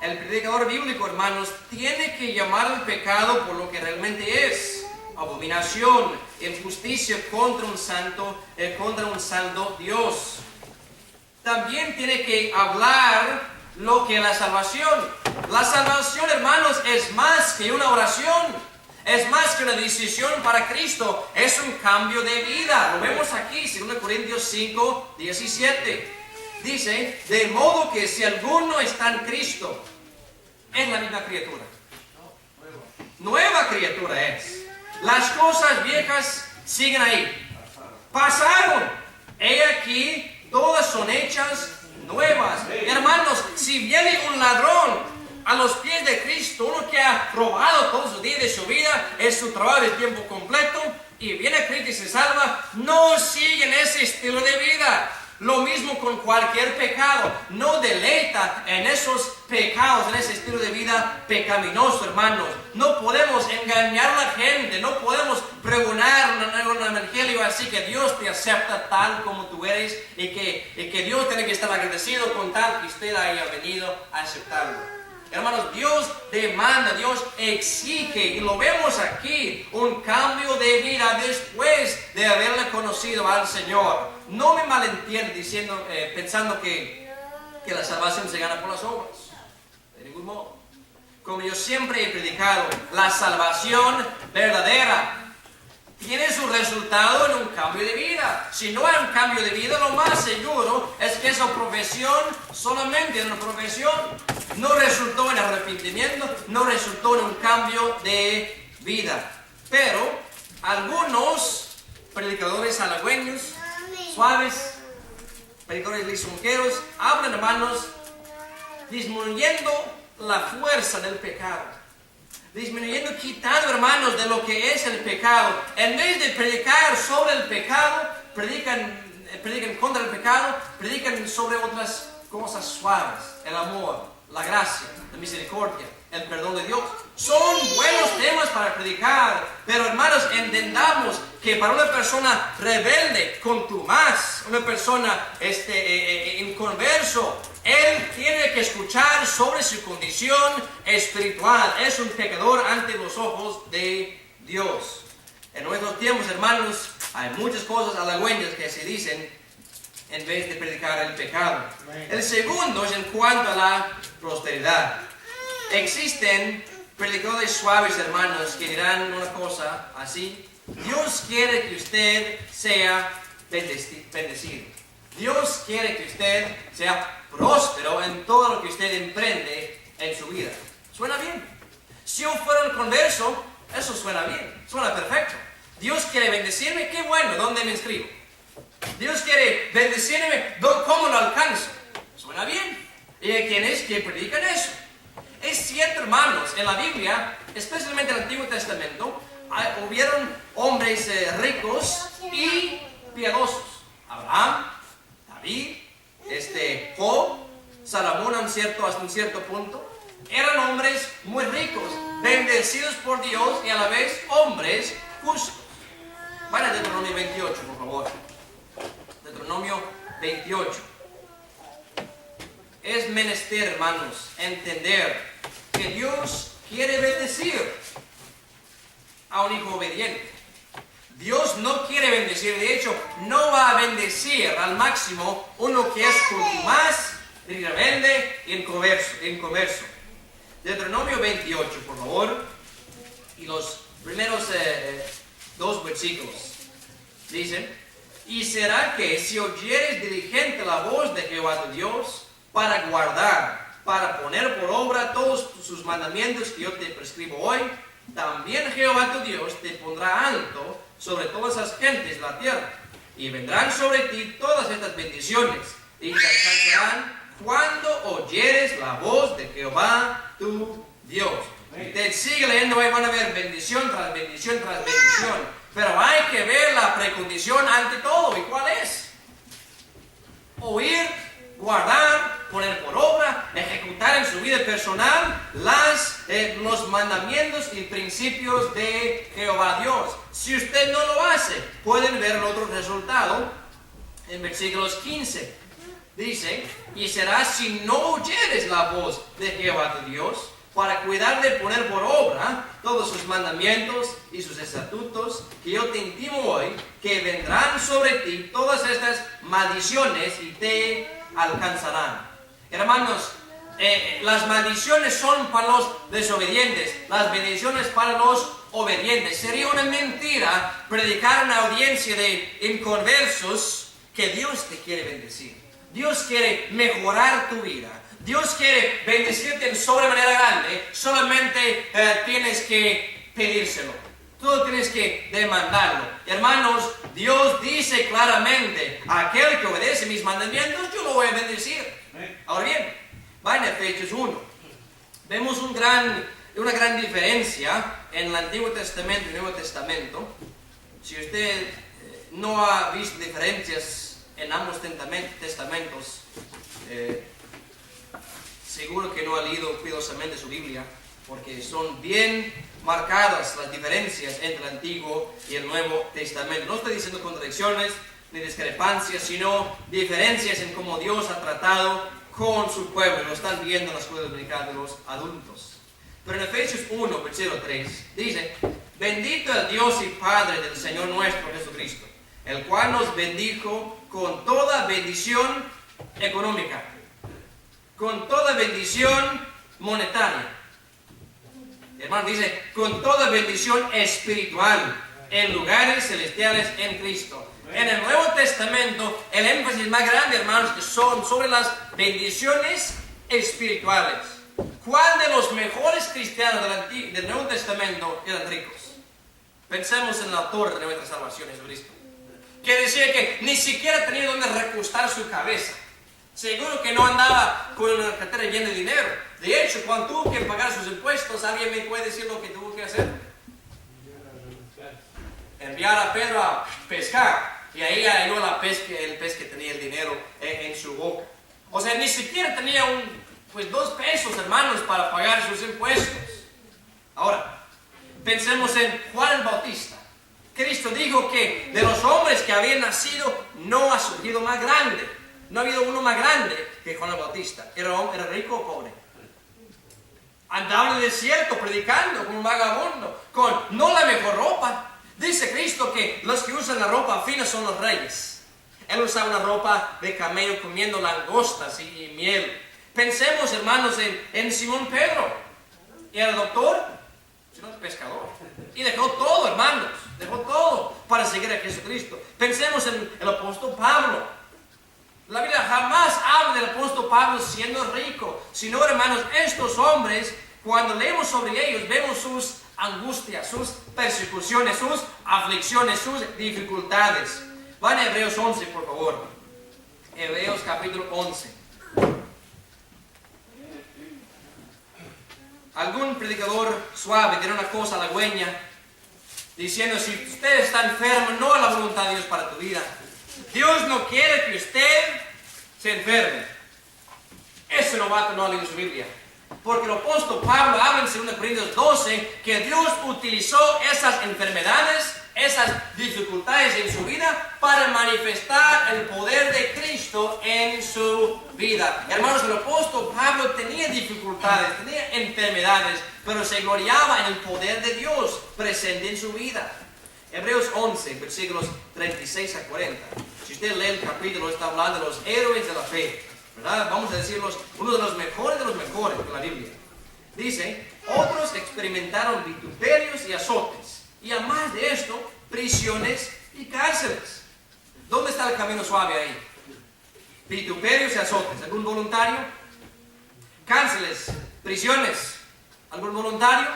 [SPEAKER 1] El predicador bíblico, hermanos, tiene que llamar al pecado por lo que realmente es: abominación, injusticia contra un santo Dios. También tiene que hablar lo que es la salvación. La salvación, hermanos, es más que una oración. Es más que una decisión para Cristo. Es un cambio de vida. Lo vemos aquí, 2 Corintios 5, 17. Dice: de modo que si alguno está en Cristo, es la misma criatura. Nueva criatura es. Las cosas viejas siguen ahí. Pasaron. He aquí, todas son hechas nuevas. Hermanos, si viene un ladrón a los pies de Cristo, uno que ha robado todos los días de su vida, es su trabajo de tiempo completo, y viene a Cristo y se salva, no siguen ese estilo de vida. Lo mismo con cualquier pecado. No deleita en esos pecados, en ese estilo de vida pecaminoso, hermanos. No podemos engañar a la gente, no podemos pregonar un evangelio así que Dios te acepta tal como tú eres y que Dios tiene que estar agradecido con tal que usted haya venido a aceptarlo. Hermanos, Dios demanda, Dios exige, y lo vemos aquí, un cambio de vida después de haberle conocido al Señor. No me malentiende diciendo, pensando que la salvación se gana por las obras. De ningún modo. Como yo siempre he predicado, la salvación verdadera tiene su resultado en un cambio de vida. Si no hay un cambio de vida, lo más seguro es que esa profesión solamente es una profesión. No resultó en arrepentimiento, no resultó en un cambio de vida. Pero algunos predicadores halagüeños, suaves, predicadores lisonjeros, hablan, hermanos, disminuyendo la fuerza del pecado. Disminuyendo, quitando, hermanos, de lo que es el pecado. En vez de predicar sobre el pecado, predican contra el pecado, predican sobre otras cosas suaves. El amor, la gracia, la misericordia, el perdón de Dios. Son buenos temas para predicar, pero hermanos, entendamos que para una persona rebelde, contumaz, una persona inconverso, él tiene que escuchar sobre su condición espiritual. Es un pecador ante los ojos de Dios. En nuestros tiempos, hermanos, hay muchas cosas halagüeñas que se dicen en vez de predicar el pecado. El segundo es en cuanto a la prosperidad. Existen predicadores suaves, hermanos, que dirán una cosa así: Dios quiere que usted sea bendecido. Dios quiere que usted sea próspero en todo lo que usted emprende en su vida. ¿Suena bien? Si yo fuera un converso, eso suena bien, suena perfecto. Dios quiere bendecirme, qué bueno, ¿dónde me inscribo? Dios quiere bendecirme, ¿cómo lo alcanzo? Suena bien. ¿Y hay quienes que predican eso? Es cierto, hermanos, en la Biblia, especialmente en el Antiguo Testamento, hubieron hombres ricos y piadosos. Abraham, David, Job, Salomón hasta un cierto punto. Eran hombres muy ricos, bendecidos por Dios y a la vez hombres justos. Van a Deuteronomio 28, por favor. Deuteronomio 28. Es menester, hermanos, entender que Dios quiere bendecir a un hijo obediente. Dios no quiere bendecir, de hecho, no va a bendecir al máximo uno que es contumaz, rebelde y inconverso. Deuteronomio 28, por favor, y los primeros 2 versículos. Dicen: y será que si oyeres diligente la voz de Jehová tu Dios, para guardar, para poner por obra todos sus mandamientos que yo te prescribo hoy, también Jehová tu Dios te pondrá alto sobre todas las gentes de la tierra, y vendrán sobre ti todas estas bendiciones, y te alcanzarán cuando oyeres la voz de Jehová tu Dios. Usted sigue leyendo, ahí van a ver bendición tras bendición tras bendición, pero hay que ver la precondición ante todo. ¿Y cuál es? Oír, guardar, poner por obra, ejecutar en su vida personal los mandamientos y principios de Jehová Dios. Si usted no lo hace, pueden ver el otro resultado en versículos 15. Dice: y será si no oyeres la voz de Jehová tu Dios, para cuidar de poner por obra todos sus mandamientos y sus estatutos que yo te intimo hoy, que vendrán sobre ti todas estas maldiciones y te alcanzarán. Hermanos, las maldiciones son para los desobedientes, las bendiciones para los obedientes. Sería una mentira predicar a una audiencia de inconversos que Dios te quiere bendecir. Dios quiere mejorar tu vida. Dios quiere bendecirte en sobremanera grande. Solamente tienes que pedírselo. Tú tienes que demandarlo. Hermanos, Dios dice claramente: aquel que obedece mis mandamientos, yo lo voy a bendecir. Ahora bien, va en Efesios 1. Vemos una gran diferencia en el Antiguo Testamento y el Nuevo Testamento. Si usted no ha visto diferencias en ambos testamentos, seguro que no ha leído cuidadosamente su Biblia, porque son bien marcadas las diferencias entre el Antiguo y el Nuevo Testamento. No estoy diciendo contradicciones ni discrepancias, sino diferencias en cómo Dios ha tratado con su pueblo. Lo están viendo en la escuela dominical de los adultos. Pero en Efesios 1, versículo 3, dice: bendito el Dios y Padre del Señor nuestro Jesucristo, el cual nos bendijo con toda bendición económica, con toda bendición monetaria. Hermano, dice, con toda bendición espiritual en lugares celestiales en Cristo. En el Nuevo Testamento, el énfasis más grande, hermanos, son sobre las bendiciones espirituales. ¿Cuál de los mejores cristianos del Nuevo Testamento eran ricos? Pensemos en el autor de nuestra salvación, Jesucristo, que decía que ni siquiera tenía donde recostar su cabeza. Seguro que no andaba con una cartera llena de dinero. De hecho, cuando tuvo que pagar sus impuestos, ¿alguien me puede decir lo que tuvo que hacer? Enviar a Pedro a pescar. Y ahí halló el pez que tenía el dinero en su boca. O sea, ni siquiera tenía 2 pesos, hermanos, para pagar sus impuestos. Ahora, pensemos en Juan el Bautista. Cristo dijo que de los hombres que habían nacido no ha surgido más grande. No ha habido uno más grande que Juan el Bautista. ¿Era rico o pobre? Andaba en el desierto predicando como un vagabundo, con no la mejor ropa. Dice Cristo que los que usan la ropa fina son los reyes. Él usaba una ropa de camello comiendo langostas y miel. Pensemos, hermanos, en Simón Pedro. Era doctor, sino pescador. Y dejó todo, hermanos. Dejó todo para seguir a Jesucristo. Pensemos en el apóstol Pablo. La Biblia jamás habla del apóstol Pablo siendo rico, sino, hermanos, estos hombres, cuando leemos sobre ellos, vemos sus angustias, sus persecuciones, sus aflicciones, sus dificultades. Van a Hebreos 11, por favor. Hebreos capítulo 11. Algún predicador suave tiene una cosa halagüeña, diciendo: si usted está enfermo, no es la voluntad de Dios para tu vida. Dios no quiere que usted se enferme. Ese novato no ha leído su Biblia. Porque el apóstol Pablo habla en 2 Corintios 12 que Dios utilizó esas enfermedades, esas dificultades en su vida para manifestar el poder de Cristo en su vida. Hermanos, el apóstol Pablo tenía dificultades, tenía enfermedades, pero se gloriaba en el poder de Dios presente en su vida. Hebreos 11, versículos 36 a 40. Si usted lee el capítulo, está hablando de los héroes de la fe, ¿verdad? Vamos a decirlos, uno de los mejores de la Biblia. Dice: otros experimentaron vituperios y azotes, y además de esto, prisiones y cárceles. ¿Dónde está el camino suave ahí? Vituperios y azotes. ¿Algún voluntario? Cárceles, prisiones. ¿Algún voluntario?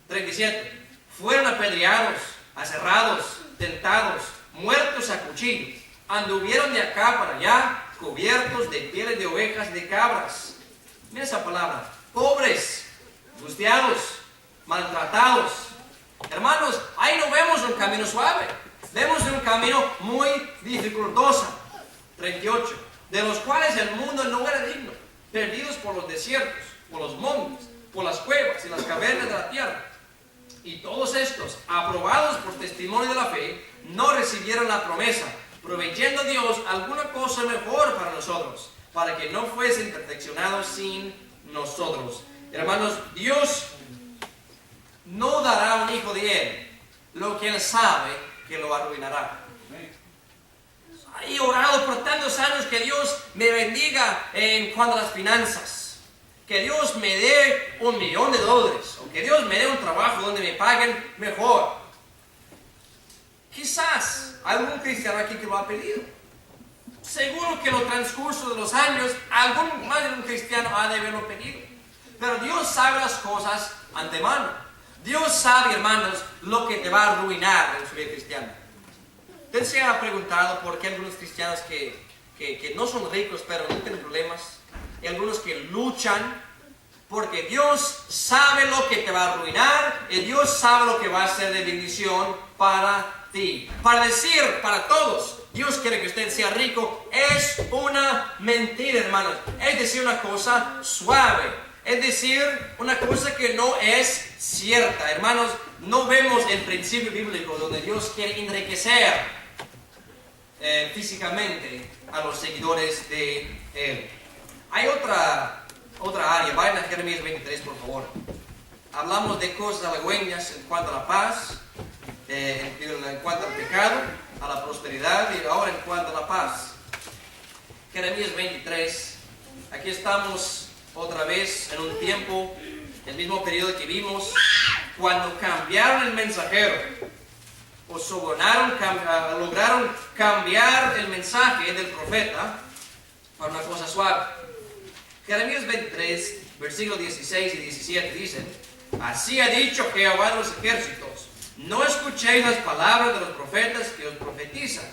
[SPEAKER 1] 37. Fueron apedreados, aserrados, tentados, muertos a cuchillo. Anduvieron de acá para allá, cubiertos de pieles de ovejas y de cabras. Mira esa palabra: pobres, angustiados, maltratados. Hermanos, ahí no vemos un camino suave, vemos un camino muy dificultoso. 38. De los cuales el mundo no era digno, perdidos por los desiertos, por los montes, por las cuevas y las cavernas de la tierra. Y todos estos, aprobados por testimonio de la fe, no recibieron la promesa, proveyendo a Dios alguna cosa mejor para nosotros, para que no fuesen perfeccionados sin nosotros. Hermanos, Dios no dará a un hijo de Él lo que Él sabe que lo arruinará. He orado por tantos años que Dios me bendiga en cuanto a las finanzas. Que Dios me dé $1 millón, o que Dios me dé un trabajo donde me paguen mejor. Quizás algún cristiano aquí que lo ha pedido. Seguro que en el transcurso de los años, algún más de un cristiano ha de haberlo pedido. Pero Dios sabe las cosas antemano. Dios sabe, hermanos, lo que te va a arruinar en su vida cristiana. ¿Usted se ha preguntado por qué algunos cristianos que no son ricos pero no tienen problemas? Y algunos que luchan, porque Dios sabe lo que te va a arruinar y Dios sabe lo que va a ser de bendición para ti. Para decir para todos, Dios quiere que usted sea rico, es una mentira, hermanos. Es decir, una cosa suave. Es decir, una cosa que no es cierta. Hermanos, no vemos el principio bíblico donde Dios quiere enriquecer físicamente a los seguidores de Él. Hay otra área. Vayan a Jeremías 23, por favor. Hablamos de cosas halagüeñas en cuanto a la paz, en cuanto al pecado, a la prosperidad, y ahora en cuanto a la paz. Jeremías 23. Aquí estamos otra vez en un tiempo, el mismo periodo que vimos, cuando cambiaron el mensajero, o sobornaron, lograron cambiar el mensaje del profeta para una cosa suave. Jeremías 23, versículos 16 y 17 dicen: así ha dicho Jehová de los ejércitos, no escuchéis las palabras de los profetas que os profetizan,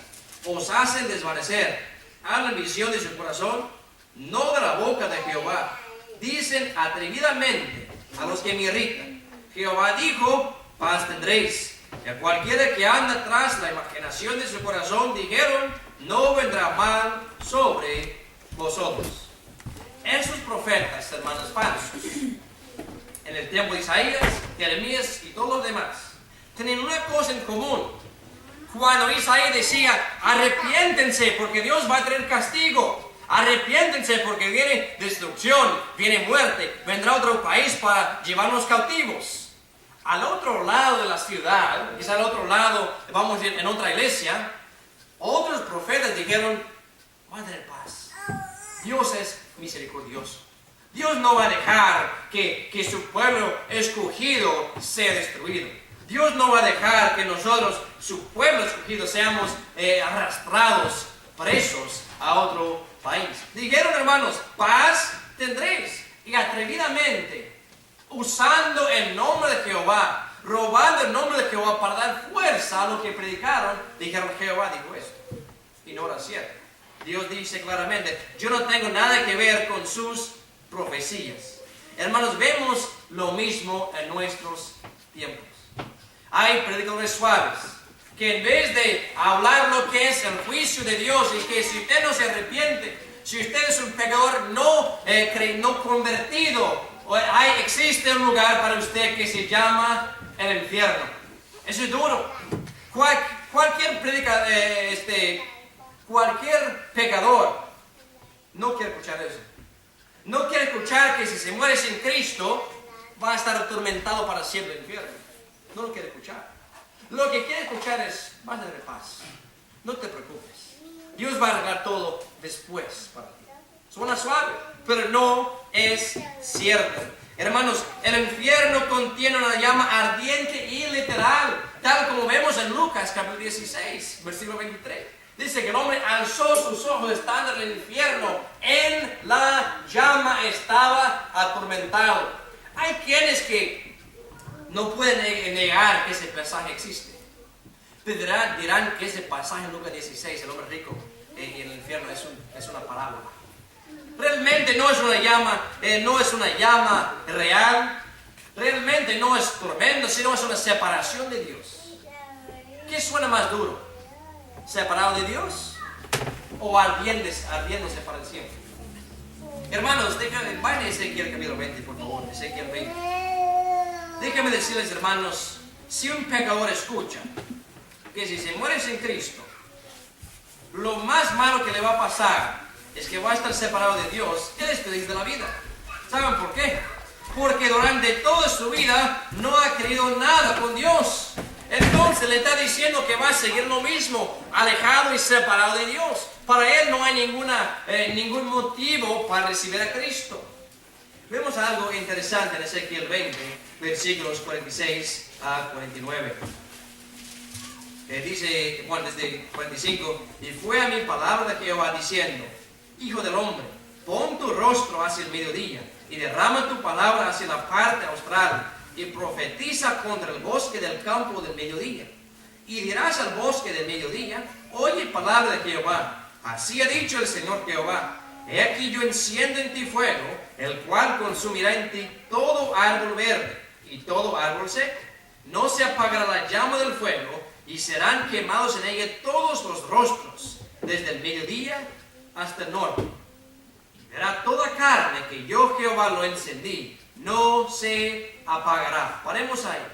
[SPEAKER 1] os hacen desvanecer, hablan visión de su corazón, no de la boca de Jehová. Dicen atrevidamente a los que me irritan: Jehová dijo, paz tendréis. Y a cualquiera que anda tras la imaginación de su corazón dijeron, no vendrá mal sobre vosotros. Esos profetas, hermanos, falsos, en el tiempo de Isaías, Jeremías y todos los demás, tenían una cosa en común. Cuando Isaías decía, arrepiéntense porque Dios va a traer castigo, arrepiéntense porque viene destrucción, viene muerte, vendrá otro país para llevarnos cautivos. Al otro lado de la ciudad, quizá al otro lado, vamos a ir en otra iglesia, otros profetas dijeron, va a tener paz. Dios es misericordioso. Dios no va a dejar que su pueblo escogido sea destruido. Dios no va a dejar que nosotros, su pueblo escogido, seamos arrastrados, presos a otro país. Dijeron, hermanos, paz tendréis. Y atrevidamente, usando el nombre de Jehová, robando el nombre de Jehová para dar fuerza a lo que predicaron, dijeron, Jehová dijo esto. Y no era cierto. Dios dice claramente, yo no tengo nada que ver con sus profecías. Hermanos, vemos lo mismo en nuestros tiempos. Hay predicadores suaves que en vez de hablar lo que es el juicio de Dios y que si usted no se arrepiente, si usted es un pecador no convertido, existe un lugar para usted que se llama el infierno. Eso es duro. Cualquier pecador no quiere escuchar eso. No quiere escuchar que si se muere sin Cristo va a estar atormentado para siempre en el infierno. No lo quiere escuchar. Lo que quiere escuchar es, vas a tener paz. No te preocupes. Dios va a arreglar todo después para ti. Suena suave, pero no es cierto. Hermanos, el infierno contiene una llama ardiente y literal, tal como vemos en Lucas capítulo 16, versículo 23. Dice que el hombre alzó sus ojos estando en el infierno, en la llama estaba atormentado. Hay quienes que no pueden negar que ese pasaje existe. Dirán que ese pasaje en Lucas 16, el hombre rico en el infierno, es una parábola. Realmente no es una llama real. Realmente no es tormento, sino es una separación de Dios. ¿Qué suena más duro? ¿Separado de Dios o ardiéndose para el siempre? Hermanos, vayan a Ezequiel capítulo 20, por favor. Ezequiel 20. Déjenme decirles, hermanos, si un pecador escucha que si se muere sin Cristo, lo más malo que le va a pasar es que va a estar separado de Dios y despedir de la vida. ¿Saben por qué? Porque durante toda su vida no ha querido nada con Dios. Entonces le está diciendo que va a seguir lo mismo, alejado y separado de Dios. Para él no hay ningún motivo para recibir a Cristo. Vemos algo interesante en Ezequiel 20, versículos 46 a 49. Dice, bueno, desde 45, y fue a mi palabra de Jehová diciendo, Hijo del hombre, pon tu rostro hacia el mediodía y derrama tu palabra hacia la parte austral y profetiza contra el bosque del campo del mediodía. Y dirás al bosque del mediodía, oye palabra de Jehová, así ha dicho el Señor Jehová, he aquí yo enciendo en ti fuego, el cual consumirá en ti todo árbol verde y todo árbol seco. No se apagará la llama del fuego, y serán quemados en ella todos los rostros, desde el mediodía hasta el norte. Y verá toda carne que yo Jehová lo encendí, no se apagará. Paremos ahí.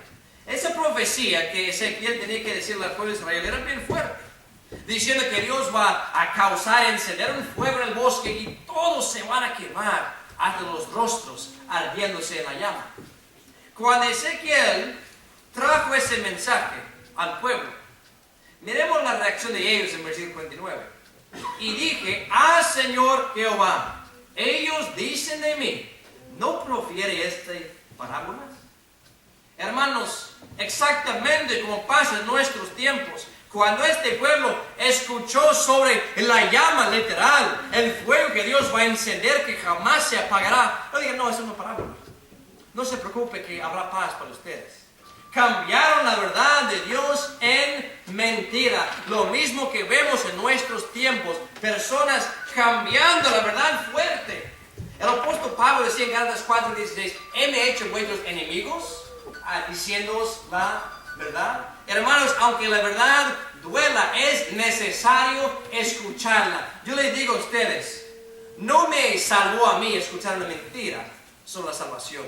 [SPEAKER 1] Esa profecía que Ezequiel tenía que decirle al pueblo de Israel era bien fuerte, diciendo que Dios va a causar encender un fuego en el bosque y todos se van a quemar hasta los rostros, ardiéndose en la llama. Cuando Ezequiel trajo ese mensaje al pueblo, miremos la reacción de ellos en versículo 49. Y dije: ah, Señor Jehová, ellos dicen de mí, ¿no profiere este parábolas? Hermanos, exactamente como pasa en nuestros tiempos, cuando este pueblo escuchó sobre la llama literal, el fuego que Dios va a encender que jamás se apagará, no digan: no, es una parábola, no se preocupe que habrá paz para ustedes. Cambiaron la verdad de Dios en mentira. Lo mismo que vemos en nuestros tiempos, personas cambiando la verdad fuerte. El apóstol Pablo decía en Gálatas 4:16: ¿heme hecho vuestros enemigos? Diciéndoos la verdad. Hermanos, aunque la verdad duela, es necesario escucharla. Yo les digo a ustedes, no me salvó a mí escuchar una mentira sobre la salvación.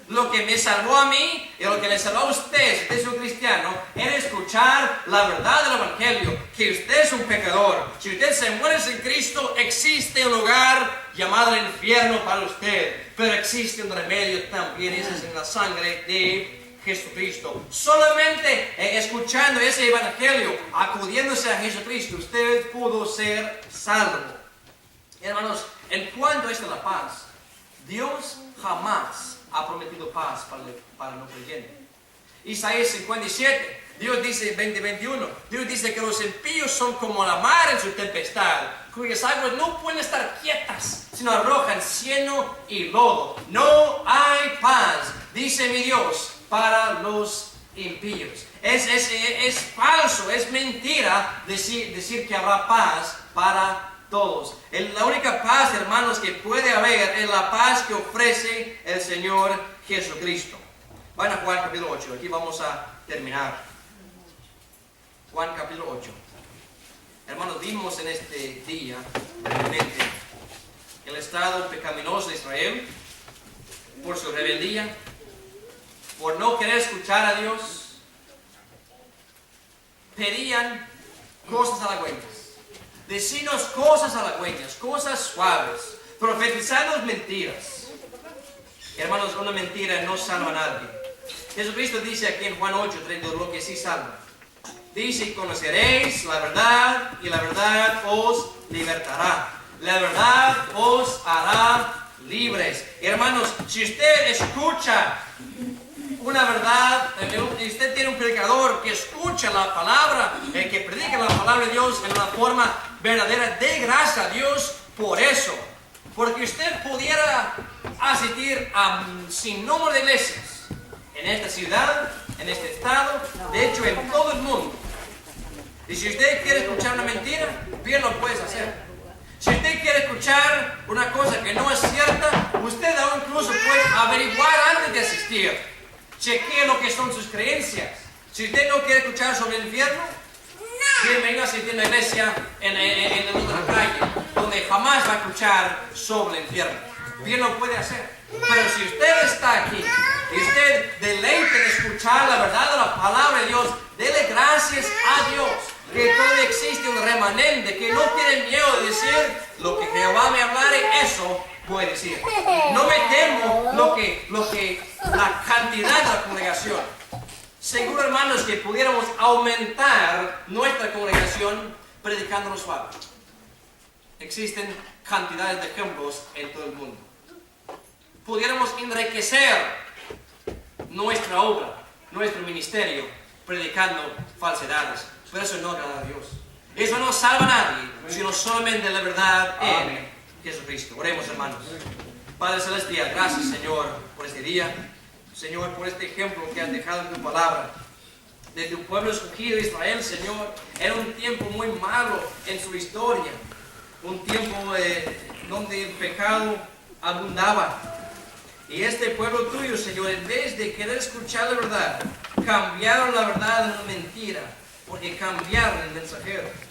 [SPEAKER 1] Lo que me salvó a mí y lo que le salvó a usted, si usted es un cristiano, es escuchar la verdad del Evangelio, que usted es un pecador. Si usted se muere sin Cristo, existe un lugar llamado el infierno para usted, pero existe un remedio también, ese es en la sangre de Jesucristo. Solamente escuchando ese Evangelio, acudiéndose a Jesucristo, usted pudo ser salvo. Hermanos, en cuanto a esto de la paz, Dios jamás ha prometido paz para los creyentes. Isaías 57, Dios dice, 20:21, Dios dice que los impíos son como la mar en su tempestad, cuyas aguas no pueden estar quietas, sino arrojan cieno y lodo. No hay paz, dice mi Dios, para los impíos. Es falso, es mentira decir que habrá paz para todos. La única paz, hermanos, que puede haber es la paz que ofrece el Señor Jesucristo. Van a Juan capítulo 8, aquí vamos a terminar. Juan capítulo 8. Hermanos, vimos en este día brevemente el estado pecaminoso de Israel por su rebeldía, por no querer escuchar a Dios. Pedían cosas halagüeñas, decirnos cosas halagüeñas, cosas suaves, profetizarnos mentiras. Hermanos, una mentira no salva a nadie. Jesucristo dice aquí en Juan 8:32 lo que sí salva. Dice: conoceréis la verdad y la verdad os libertará. La verdad os hará libres. Hermanos, si usted escucha una verdad, usted tiene un predicador que escucha la palabra, que predica la palabra de Dios en una forma verdadera, de gracia a Dios por eso. Porque usted pudiera asistir a sin número de iglesias en esta ciudad, en este estado, de hecho en todo el mundo. Y si usted quiere escuchar una mentira, bien lo puede hacer. Si usted quiere escuchar una cosa que no es cierta, usted aún incluso puede averiguar antes de asistir. Chequee lo que son sus creencias. Si usted no quiere escuchar sobre el infierno, bienvenido a asistir a una iglesia en otra calle, donde jamás va a escuchar sobre el infierno. Bien lo puede hacer. Pero si usted está aquí y usted deleite de escuchar la verdad de la palabra de Dios, dele gracias a Dios que todavía existe un remanente que no tiene miedo de decir: lo que Jehová me hablare, eso voy a decir. No me temo la cantidad de la congregación. Seguro, hermanos, que pudiéramos aumentar nuestra congregación predicando lo suave. Existen cantidades de ejemplos en todo el mundo. Pudiéramos enriquecer nuestra obra, nuestro ministerio, predicando falsedades. Pero eso no agrada a Dios. Eso no salva a nadie, sino solamente la verdad en Jesucristo. Oremos, hermanos. Padre Celestial, gracias, Señor, por este día. Señor, por este ejemplo que has dejado en tu palabra. De tu pueblo escogido, Israel, Señor. Era un tiempo muy malo en su historia. Un tiempo donde el pecado abundaba. Y este pueblo tuyo, Señor, en vez de querer escuchar la verdad, cambiaron la verdad en una mentira. porque cambiaron el mensajero.